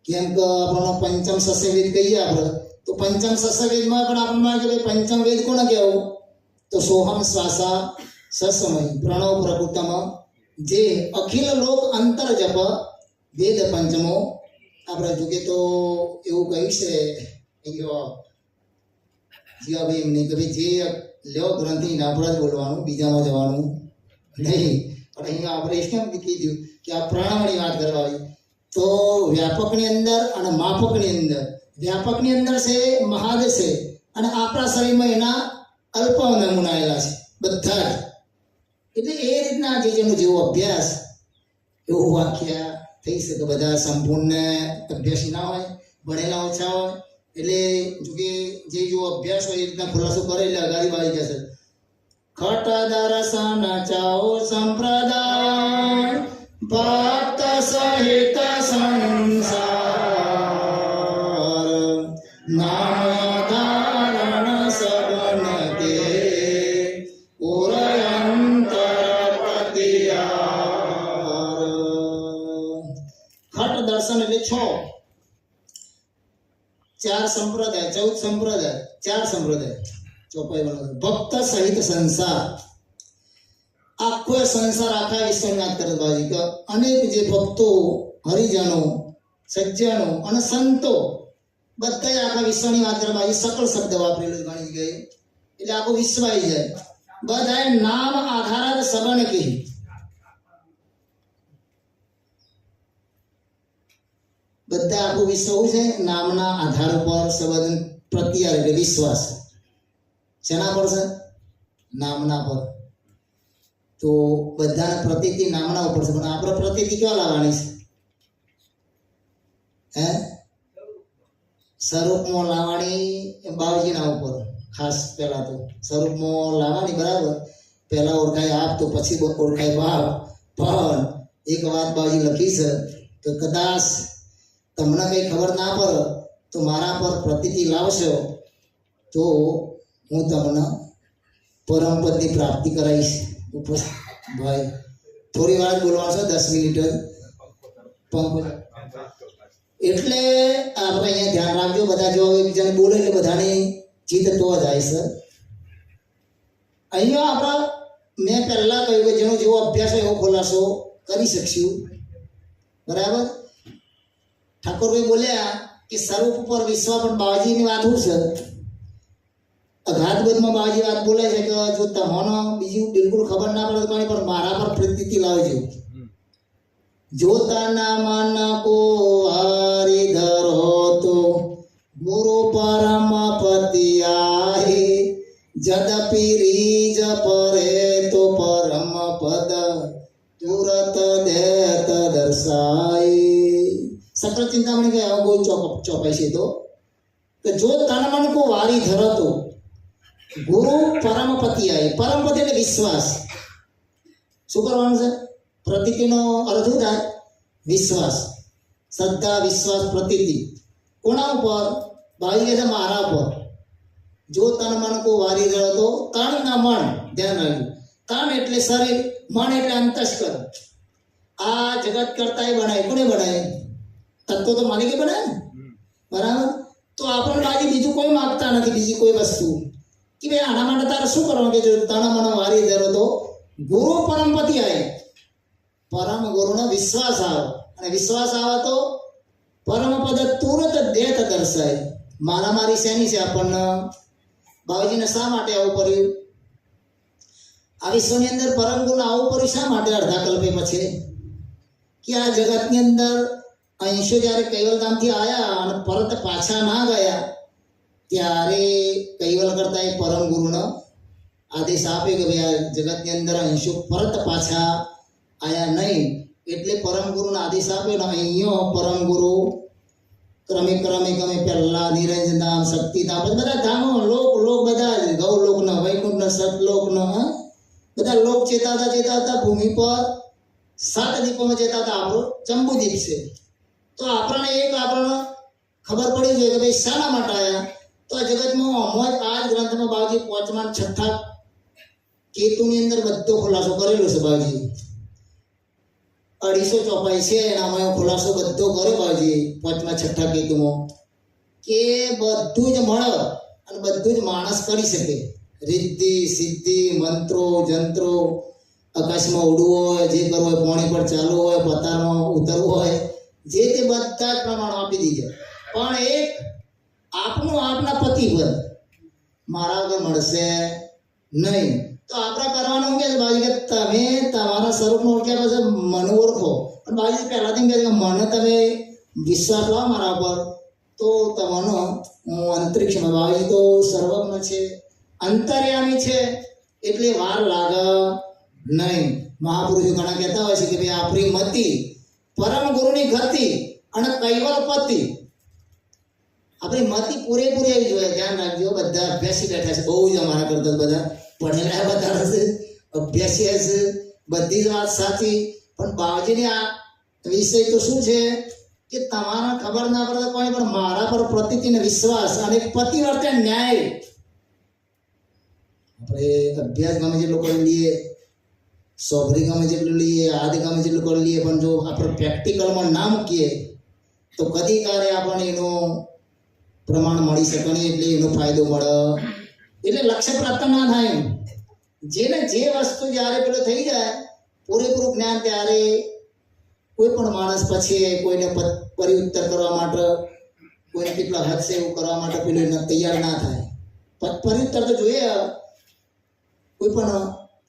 કેમ કે આપણને પંચમ સસ્યવેદ કહીએ આપણે, તો પંચમ સસ્યવેદમાં પણ આપણને કે ભાઈ પંચમ વેદ કોને કહેવું? તો સોહમ શ્વાસા સસમય પ્રણવ પ્રકૃતમ જે અખિલ લોક અંતર જપ વેદ પંચમો. આપણે જોકે તો એવું કહ્યું છે જીવાભાઈ એમને કે ભાઈ જે લ્યો ગ્રંથિ ના આપણે જ બોલવાનું, બીજામાં જવાનું નહીં. પણ અહીંયા આપણે કેમ કીધું કે આ પ્રણાવની વાત કરવા આવી. તો વ્યાપકની અંદર અને માપકની અંદર, વ્યાપકની અંદર છે મહાદ છે અને આપણા શરીરમાં એના અલ્પ નમૂના આવેલા છે બધા જ. એટલે એ રીતના જેનો જેવો અભ્યાસ એવું વાક્ય થઈ શકે. બધા સંપૂર્ણ અભ્યાસી ના હોય, ભણેલા ઓછા હોય. એટલે જોકે જે જેવો અભ્યાસ હોય એ રીતના ખુલાસો કરે એટલે અગાડી બાળી જશે. ખટ દર્શન ચાઓ સંપ્રદાય ભક્ત સહિત સંસાર નામ ધારણ સગન કે પુરયંતર પ્રતિહાર. ખટ દર્શન એટલે 4 સંપ્રદાય, 14 સંપ્રદાય, 4 સંપ્રદાય ચોપાઈ. ભક્ત સહિત સંસાર, આખો સંસાર આખા વિશ્વની વાત કરે બાજી કે અનેક જે ભક્તો, હરિજનો, સજ્જનો અને સંતો બધા આખા વિશ્વની વાત કરે બાજી. સકળ શબ્દ વાપરેલો ઘણી જગ્યાએ, એટલે આખું વિશ્વ આવી જાય. બધા નામ આધાર સબન કહી. બધા આખું વિશ્વ છે નામના આધાર ઉપર સંબંધ પ્રત્યાર એટલે વિશ્વાસ. શેના પર છે? નામના પર. તો બધાને પ્રતિતિ નામના ઉપર છે, પણ આપણે પ્રતિતિ ક્યાં લાવવાની છે? સ્વરૂપમાં લાવવાની બાવજીના ઉપર ખાસ. પહેલા તો સ્વરૂપમાં લાવવાની, બરાબર. પહેલા ઓળખાય આપ તો પછી ઓળખાય બાપ. પણ એક વાત બાવજી લખી છે કે કદાચ તમને કંઈ ખબર ના પડે તો મારા પર પ્રતિતિ લાવશો તો હું તમને પરમપદની પ્રાપ્તિ કરાવીશ. ભાઈ થોડી વાર બોલવાનું છે, 10 મિનિટ પંપ. એટલે આપણે અહીંયા ધ્યાન રાખજો. બધા જો એકબીજાને બોલે એટલે બધાની ચિત્ત તો જાય છે. અહીંયા આપણા મેં પહેલા કહ્યું કે જેનો જેવો અભ્યાસ હોય એવો ખુલાસો કરી શકશું, બરાબર. ઠાકોરભાઈ બોલ્યા કે સ્વરૂપ ઉપર વિશ્વાસ, પણ બાવાજીની વાત શું છે, અઘાતબોધમાં બાવાજી વાત બોલે છે કે જો તમને બીજું બિલકુલ ખબર ના પડે તો કોઈ પણ મારા પર પ્રીતિ લાવજો. જોતાના મન કો હારી ધરો તો ગુરુ પરમ પતિ આહે, જદપી રીજ પરે તો પરમ પદ તુરત દેત દર્શાય. સકળ ચિંતામણી કે આવો કોઈ ચોપાઈ છે તો કે જો તન મન કો વારી ધરતો ગુરુ પરમ પતિ આહે. પરમ પતિ એટલે વિશ્વાસ. શું કરવાનું છે? પ્રતીતિનો અર્થ શું થાય? વિશ્વાસ, શ્રદ્ધા, વિશ્વાસ, પ્રતીતિ. કોના ઉપર? બાવી કહે છે મારા ઉપર. જો તન મન કો વારી ધરતો, તન ના મન, ધ્યાન રાખજો. તન એટલે શરીર, મન એટલે અંતસ્કરણ. આ જગત કરતા બનાય, કોને બનાય? તત્વો તો માલિકે બનાય ને, બરાબર. તો આપણને બાજી બીજું કોઈ માગતા નથી, બીજી કોઈ વસ્તુ કે ભાઈ આના માટે તારે શું કરવાનું કે જો તન મન વારી ધરો તો ગુરુ પરમપતિ આવે, પરમ ગુરુનો વિશ્વાસ આવે, અને વિશ્વાસ આવે તો પરમ પદ તુરત દેત દર્શાય. મારામારી શેની છે આપણને? બાબાજીને શા માટે આવું પડ્યું? આ વિશ્વની અંદર પરમ ગુરુ આવું પડ્યું શા માટે? અડધા કલ્પે પછી કે આ જગતની અંદર અંશો જ્યારે કૈવલધામથી આવ્યા અને પરત પાછા ના ગયા ત્યારે કૈવલ કરતા એ પરમ ગુરુનો આદેશ આપ્યો કે ભાઈ આ જગતની અંદર અંશો પરત પાછા આયા નહીં, એટલે પરમ ગુરુનો આદેશ આપ્યો ને અહીંયા પરમ ગુરુ ક્રમે પહેલા નિરંજન ધામ, શક્તિધામ, બધા ધામો લોક બધા જ ગૌલોકના, વૈકુંઠના, સતલોકના, બધા લોક ચેતાતા ભૂમિ પર 7 દીપોમાં ચેતાતા આપણો જંબુદીપ છે. તો આપણને ખબર પડી જોઈએ કે ભાઈ શાના માટે આવ્યા. તો આ જગતમાં અમોજ આ જ ગ્રંથમાં બાવજી 5મા 6ઠા કેતુની અંદર બધો ખુલાસો કરેલો છે. બાવજી 250 ચોપાઈ છે એનામાં ખુલાસો બધો કર્યો બાવજી 5મા 6ઠા કેતુમાં કે બધું જ મળે અને બધું જ માણસ કરી શકે. રિદ્ધિ સિદ્ધિ, મંત્રો જંત્રો, આકાશમાં ઉડવું હોય, જે કરવું હોય, પાણી પર ચાલવું હોય, પતારમાં ઉતરવું હોય, જે તે બધા જ પ્રમાણો આપી દીધા. પણ એક આપના પતિ પદ મારા આગળ મળશે નહીં. તો આપણે કરવાનું કે બાજી કે તમે તમારા સ્વરૂપને ઓળખ્યા પછી મને ઓળખો. પણ બાજી પહેલાથી કહે છે કે મને તમે વિશ્વાસ લાવો મારા પર તો તમારો અંતરિક્ષમાં. બાજી તો સર્વજ્ઞ છે, અંતર્યામી છે, એટલે વાર લાગે નહીં. મહાપુરુષો ઘણા કહેતા હોય છે કે ભાઈ આપણી મતિ પરમ ગુરુની ગતિ અને કૈવલપતિ. આપણી મતિ પૂરેપૂરી આવી જોઈએ. ધ્યાન રાખજો, બધા અભ્યાસી બેઠા છે, બહુ જ અમારા કરતા બધા ભણેલા બધા હશે, અભ્યાસી હશે, બધી જ વાત સાચી. પણ બાવાજીની આ વિષય તો શું છે કે તમારા ખબર ના પડે કોઈ પણ મારા પર પ્રતિતિને વિશ્વાસ અને પતિવર્તે ન્યાય. આપણે અભ્યાસ ગમે જેટલો કરી લઈએ, સોભરી ગમે જેટલું લઈએ, આદિ ગમે જેટલું કરી લઈએ, પણ જો આપણે પ્રેક્ટિકલમાં ના મૂકીએ તો કદી કારે આપણને એનું પ્રમાણ મળી શકે નહીં, એટલે એનો ફાયદો મળે. એટલે લક્ષ્ય પ્રાપ્ત ના થાય. જેને જે વસ્તુ જ્યારે પેલો થઈ જાય પૂરેપૂરું જ્ઞાન, ત્યારે કોઈ પણ માણસ પછી કોઈને પરિઉત્તર કરવા માટે, કોઈને કેટલા હદ છે એવું કરવા માટે પેલું તૈયાર ના થાય. પરિઉત્તર તો જોઈએ, કોઈ પણ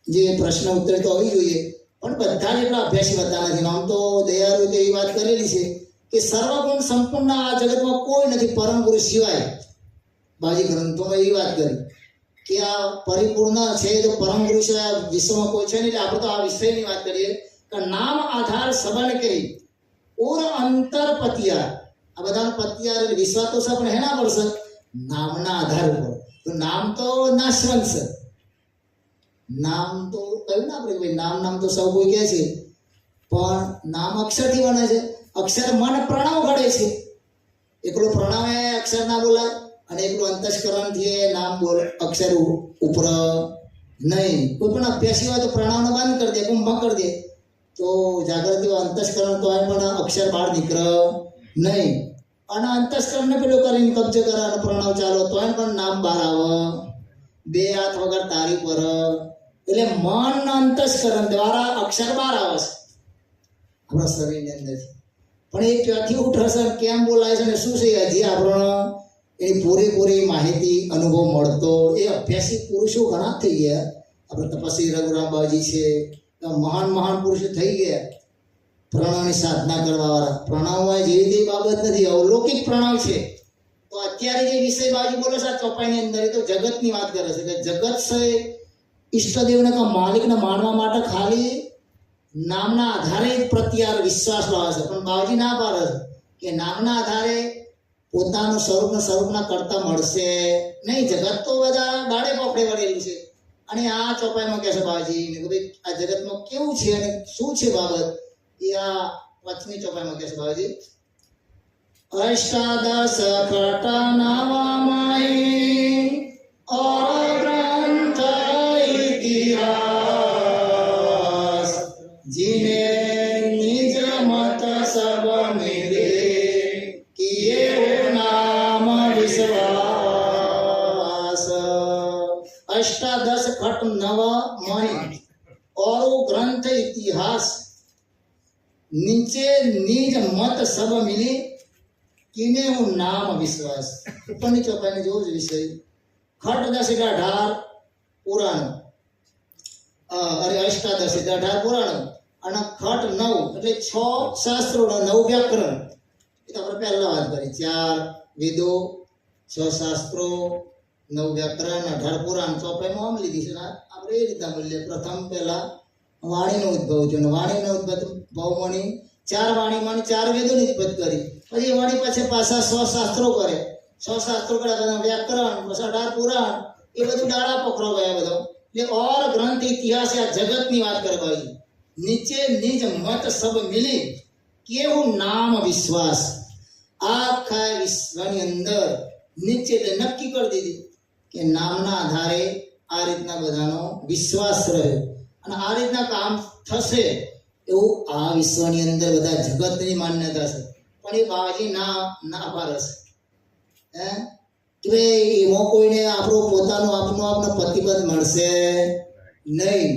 જે પ્રશ્ન ઉત્તર તો હોવી જોઈએ, પણ બધા જ એટલા અભ્યાસી બધા નથી. આમ તો દયાળુ તો એવી વાત કરેલી છે કે સર્વગુણ સંપૂર્ણ આ જગતમાં કોઈ નથી પરમ ગુરુ સિવાય. બાજી ગ્રંથોમાં એવી વાત કરી કે આ પરિપૂર્ણ છે તો પરમ ગુરુ સિવાય વિશ્વમાં કોઈ છે નહીં. એટલે આપણે તો આ વિષયની વાત કરીએ કે નામ આધાર સબન કહી ઓર અંતર પતિયા. આ બધાનો પતિયા એટલે વિશ્વાસ તો છે, પણ હેના પર છે? નામના આધાર ઉપર. તો નામ તો નાશવંત છે. નામ તો કહ્યું ના આપણે ભાઈ નામ તો સૌ કોઈ કહે છે, પણ નામ અક્ષરથી બને છે. અક્ષર મન પ્રણવ ઘડે છે. એકલો પ્રણવ એ અક્ષર ના બોલાય અને એકલું અંતસ્કરણથી નામ બોલ અક્ષર ઉપર નહીં. કોઈ પણ અભ્યાસી હોય તો પ્રણવને બંધ કરી દે, કુંભ કરી દે, તો જાગૃતિ અંતસ્કરણ તો પણ અક્ષર બહાર નીકળે નહીં. અને અંતસ્કરણને પેલું કરીને કબજે કરે અને પ્રણવ ચાલો તો પણ નામ બહાર આવે. 2 હાથ વગર તારી પર એટલે મન અંતસ્કરણ દ્વારા અક્ષર બહાર આવે છે આપણા શરીરની અંદરથી. પણ એ ક્યાંથી ઉઠશે, કેમ બોલાય છે ને શું છે, હજી આપણને એની પૂરેપૂરી માહિતી અનુભવ મળતો. એ અભ્યાસી પુરુષો ઘણા થઈ ગયા. આપણે તપસ્વી રઘુરામ બાવાજી છે, મહાન મહાન પુરુષો થઈ ગયા પ્રણવની સાધના કરવાવાળા. પ્રણવમાં જેવી તેવી બાબત નથી, અવલૌકિક પ્રણવ છે. તો અત્યારે જે વિષય બાજુ બોલે છે આ ચોપાઈની અંદર, એ તો જગતની વાત કરે છે કે જગત છે ઈષ્ટદેવને કે માલિકને માનવા માટે ખાલી નામના આધારે જ પ્રત્યાર વિશ્વાસ લાવે છે. પણ બાવાજી ના પાડે છે કે નામના આધારે પોતાનું સ્વરૂપના કરતા મળશે નહીં. જગત તો બધા દાડે પોપડે વળેલું છે. અને આ ચોપાઈમાં કહે છે બાવાજી કે ભાઈ આ જગતમાં કેવું છે અને શું છે બાબત, એ આ 5મી ચોપાઈમાં કહે છે બાવાજી. અષ્ટાદશ કટ નવમય और ग्रंथ इतिहास जिने निज मत सब मिले किए नाम विश्वास. अष्टादश खट नव मणि और ग्रंथ इतिहास नीचे निज मत सब मिले किने नाम विश्वास. ઉપરની ચોપાઈને જોવો જ વિષય. ખટ 10 એટલે 18 પુરાણ, અષ્ટાદશ એટલે 18 પુરાણ, અને ખટ 9 એટલે 6 શાસ્ત્રો 9 વ્યાકરણ. એ તો આપણે પહેલા વાત કરી. 4 વેદો, 6 શાસ્ત્રો, 9 વ્યાકરણ, 18 પુરાણ. ચોપાઈમાં આમ લીધી છે. આપણે એ રીતના બોલીએ. પ્રથમ પહેલા વાણીનો ઉદ્ભવ થયો, અને વાણીનો ઉદ્ભવમાંની 4 વાણીમાં 4 વેદોની ઉત્પત્તિ કરી. પછી વાણી પછી પાછા 6 શાસ્ત્રો કરે. 6 શાસ્ત્રો કર્યા, વ્યાકરણ, પછી 18 પુરાણ, એ બધું ડાળા પકડો ગયા બધો. એટલે ઓર ગ્રંથ ઇતિહાસ આ જગતની વાત કરે ભાઈ. નીચે નિજ મત સબ મિલી કેવું નામ વિશ્વાસ. આખા વિશ્વની અંદર નીચે એટલે નક્કી કરી દીધી કે નામના આધારે આ રીતના બધાનો વિશ્વાસ રહ્યો અને આ રીતના કામ થશે એવું આ વિશ્વની અંદર બધા જગતની માન્યતા છે. પણ એ બાવાજી ના પાડે છે કે ભાઈ એમાં કોઈને આપણું પોતાનું આપનું પ્રતિપદ મળશે નહીં.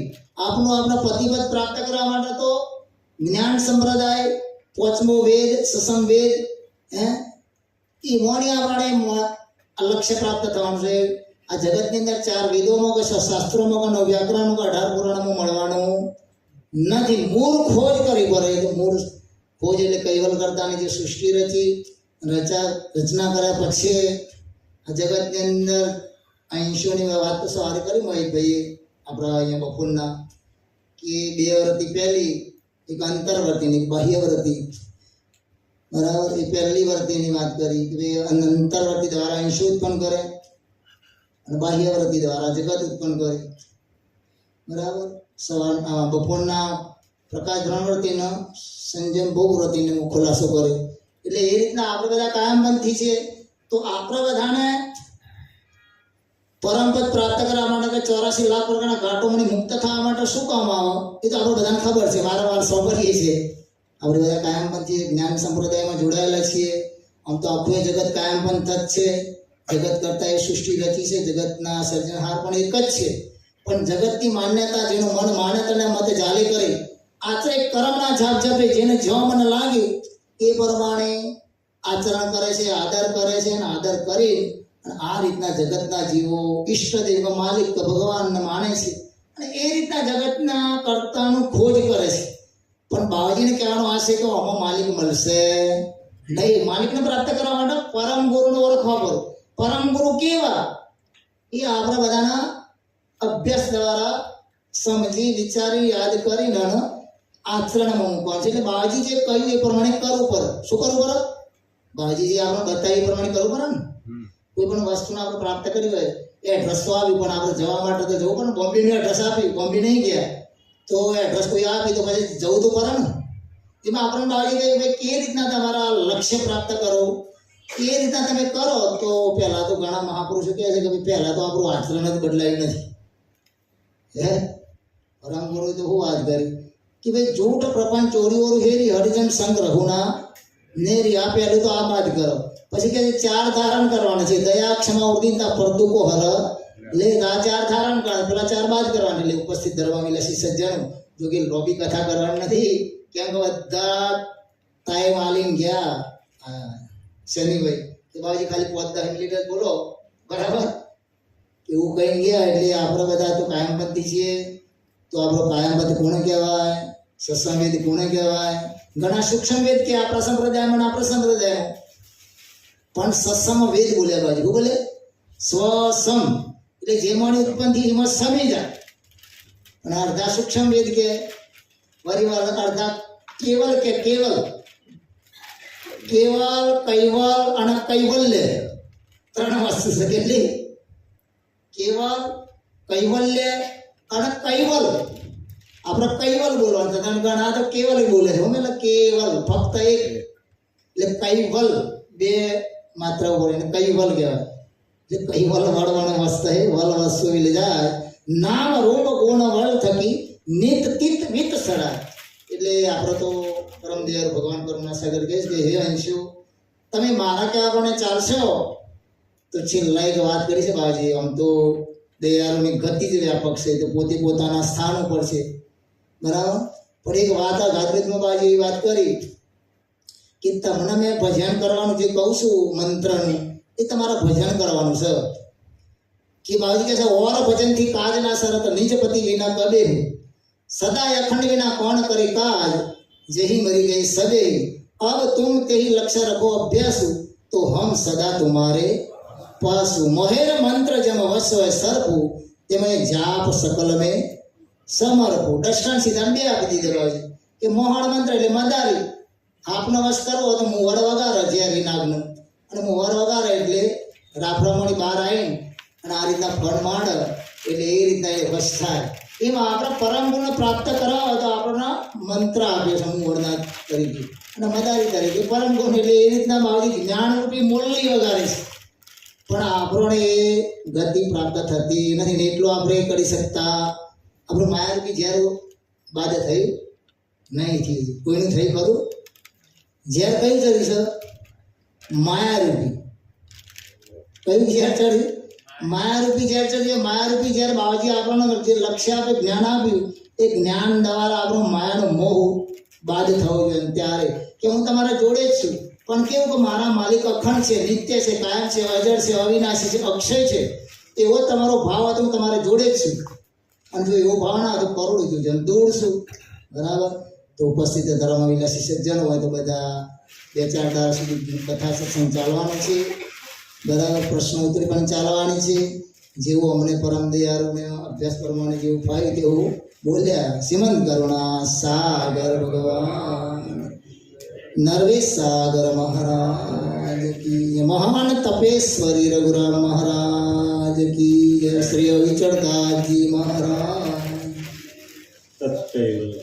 આપનું પ્રતિપદ પ્રાપ્ત કરવા માટે તો જ્ઞાન સંપ્રદાય, 5મો વેદ, સસમ વેદ, એમાંની આપણે લક્ષ્ય પ્રાપ્ત થવાનું છે. આ જગતની અંદર 4 વેદોમાં કે શાસ્ત્રોમાં કે વ્યાકરણમાં કે 18 પુરાણમાં મળવાનું નથી. મૂળ ખોજ કરવી પડે. તો મૂળ ખોજ એટલે કૈવલ કરતાની જે સૃષ્ટિ રચના કર્યા પછી આ જગતની અંદર અંશોની વાત તો સારી કરી મહેશભાઈએ આપણા અહીંયા બપોરના કે 2 વૃત્તિ પહેલી, એક અંતર્વર્તીની, એક બાહ્યવૃત્તિ. બરાબર. એ પહેલી વૃત્તિની વાત કરી કે અંતર્વર્તી દ્વારા અંશો ઉત્પન્ન કરે અને બાહ્યવૃત્તિ દ્વારા જગત ઉત્પન્ન કરે. બરાબર. બપોરના પ્રકાશ ભ્રમવૃત્તિનો સંજમ ભોગવૃત્તિનો ખુલાસો કરે. એટલે એ રીતના આપણે બધા કાયમબંધી છે. તો આપણે બધાને પરમપદ પ્રાપ્ત કરવા માટે 84 લાખ પ્રકારના ઘાટોમાંથી મુક્ત થવા માટે શું કામ આવે એ તો આપણે બધાને ખબર છે. વારંવાર સાંભળીએ છીએ. આપણે બધા કાયમપંથી જ્ઞાન સંપ્રદાયમાં જોડાયેલા છીએ. આમ તો આખું જગત કાયમપંથ જ છે. જગત કરતા એ સૃષ્ટિ રચી છે. જગતના સર્જનહાર પણ એક જ છે. પણ જગતની માન્યતા જેનું મન માન્યતાના મતે ચાલે કરે, આચરે કર્મના જાપ જપે, જેને જ્યાં મને લાગ્યું એ પ્રમાણે આચરણ કરે છે, આદર કરે છે, અને આદર કરી અને આ રીતના જગતના જીવો ઈષ્ટદેવ માલિક ભગવાનને માને છે અને એ રીતના જગતના કર્તાનું ખોજ કરે છે. પણ બાવાજીને કહેવાનું આ છે કે આમાં માલિક મળશે નહીં. માલિકને પ્રાપ્ત કરવા માટે પરમ ગુરુને ઓળખવા પડે. પરમ ગુરુ કેવા એ આપણે બધાના અભ્યાસ દ્વારા સમજી વિચારી યાદ કરીને આચરણમાં મૂકવાનું છે. એટલે બાવાજી જે કહ્યું એ પ્રમાણે કરવું પડે. શું કરવું પડે? બાવાજી જે આપણે બતાવી એ પ્રમાણે કરવું પડે ને. કોઈ પણ વસ્તુને આપણે પ્રાપ્ત કરી હોય, એડ્રેસ તો આવ્યું પણ આપણે જવા માટે તો જવું પડે. બોમ્બેનું એડ્રેસ આપ્યું, બોમ્બે નહીં ગયા તો એડ્રેસ કોઈ આપી તો પછી જવું તો પડે ને. એમાં આપણને બાવાજી કહે ભાઈ કે રીતના તમારા લક્ષ્ય પ્રાપ્ત કરો એ રીતના તમે કરો. તો પહેલા તો ઘણા મહાપુરુષો કહે છે કે ભાઈ પહેલા તો આપણું આચરણ જ બદલાયું નથી. પરમ ગુરુ તો હું વાત કરી કે ભાઈ જૂઠ પ્રપંચ ચોરી ઓર હેરી હરિજન સંગ રહુના નેરી. આ પહેલું તો આ વાત કરો. પછી કે 4 ધારણ કરવાના છે. દયા, ક્ષમા, ઉર્દિનતા, પરદુકો હર એટલે આ 4 ધારણ કરવા, પેલા 4 બાદ કરવાના. એટલે ઉપસ્થિત ધર્મવિલાસી સજ્જનો, જો કે લોભી કથા કરવાની નથી, કેમ કે બધા ટાઈમ આલીને ગયા. શનિભાઈ તો બાબુજી ખાલી 5-10 મિનિટ જ બોલો, બરાબર, એવું કઈ ગયા. એટલે આપણે બધા તો કાયમપંથી છીએ. તો આપણો કાયમપંથ કોને કહેવાય? સત્સંગવેદ કોને કહેવાય? ઘણા સૂક્ષ્મ વેદ કે આપણા સંપ્રદાયમાં, આપણા સંપ્રદાયમાં પણ સત્સમ વેદ બોલ્યા બાજુ. શું બોલે? સ્વસમ, એટલે જેમાં ઉત્પન્ન થી એમાં સમી જાય. અને અડધા સૂક્ષ્મ વેદ કે પરિવાર, અડધા કેવલ કે કેવલ, કેવલ, કૈવલ અને કૈવલ્ય 3 વસ્તુ છે. કેટલી? કેવલ, કૈવલ્ય અને કૈવલ. આપણે કૈવલ બોલવાનું છે, ઘણા તો કેવલ બોલે છે. એટલે કેવલ ફક્ત એક, એટલે કૈવલ 2 માત્ર બોલે કૈવલ કહેવાય. જે કૈવલ વળવાનો મસ્ત હે, વલ વસ્તુ મિલ જાય, નામ રૂપ ગુણ વળ થકી નિત તિત વિત સડા. એટલે આપણે તો પરમ દયાળુ ભગવાન કરુણાસાગર કહે છે કે હે અંશુ, તમે મારા કહેવા પ્રમાણે ચાલશો તો છેલ્લા એક વાત કરી છે બાજી. આમ તો દયાળુની ગતિ જ વ્યાપક છે, તો પોતે પોતાના સ્થાન ઉપર છે, બરાબર. પણ એક વાત આ ગાદવેદમાં બાજી એવી વાત કરી કે તમને મેં ભજન કરવાનું જે કહું છું મંત્રનું, એ તમારા ભજન કરવાનું છે. કે બાબુજી કહે છે ઓર ભજનથી કાજ ના સરત, નિજ પતિ વિના કબે, સદા અખંડ વિના કોણ કરે કાજ, જેહી મરી ગઈ સબે, અબ તુમ તેહી લક્ષ્ય રખો અભ્યાસુ, તો હમ સદા તુમારે પાસુ. મોહેર મંત્ર જમ વસ્વ સર્પુ, તેમે જાપ સકલ મેં સમર્પુ. દર્શન સીધા 2 આપી દીધે બાબુજી કે મોહળ મંત્ર એટલે મદારી, આપનો વશ કરવો તો મુહર વગાડે ઝેરી નાગનું, અને મુહર વગાડે એટલે રાફડામણી બહાર આવીને અને આ રીતના ફળ માંડે, એટલે એ રીતના એ વશ થાય. એમાં આપણે પરમ ગુણ પ્રાપ્ત કરાવો તો આપણને મંત્ર આપે છે મુહરના તરીકે અને મદારી તરીકે પરમ ગુણ. એટલે એ રીતના બાબુજી જ્ઞાનરૂપી મુરલી વગાડે છે. પણ આપણને એ ગતિ પ્રાપ્ત થતી નથી ને એટલું આપણે કરી શકતા. આપણું માયારૂપી ઝેર બાદ થયું નહીં થયું. કોઈનું થયું ખરું? ઝેર કયું ચડ્યું છે? માયારૂપી. કયું ઝેર ચડ્યું? માયારૂપી ઝેર ચડ્યું. માયારૂપી ઝેર બાબાજી આપણને જે લક્ષ્ય આપે, જ્ઞાન આપ્યું, એ જ્ઞાન દ્વારા આપણો માયાનો મોહ બાદ થવો જોઈએ. ત્યારે કે હું તમારા જોડે જ છું, પણ કેવું કે મારા માલિક અખંડ છે, નિત્ય છે, કાયમ છે, અજર છે, અવિનાશી છે, અક્ષય છે. એવો તમારો ભાવ હતો, હું તમારા જોડે જ છું. અને જો એવો ભાવ ના હતો કરોડ જોજો દૂર છું, બરાબર. તો ઉપસ્થિત ધર્મવિલાસી સજ્જનો હોય તો બધા 2-4 દાડા સુધી કથા સત્સંગ ચાલવાનો છે, બરાબર. પ્રશ્ન ઉત્તરી પણ ચાલવાની છે. જેવું અમને પરમ દયાળુને અભ્યાસ પ્રમાણે જેવું ફાવ્યું તેવું બોલ્યા. શ્રીમંત કરુણા સાગર ભગવાન નરવેશ સાગર મહારાજ કી, મહાન તપેશ્વરી રઘુરામ મહારાજ કી જય. શ્રી અવિચળદાસજી મહારાજ. સત્ય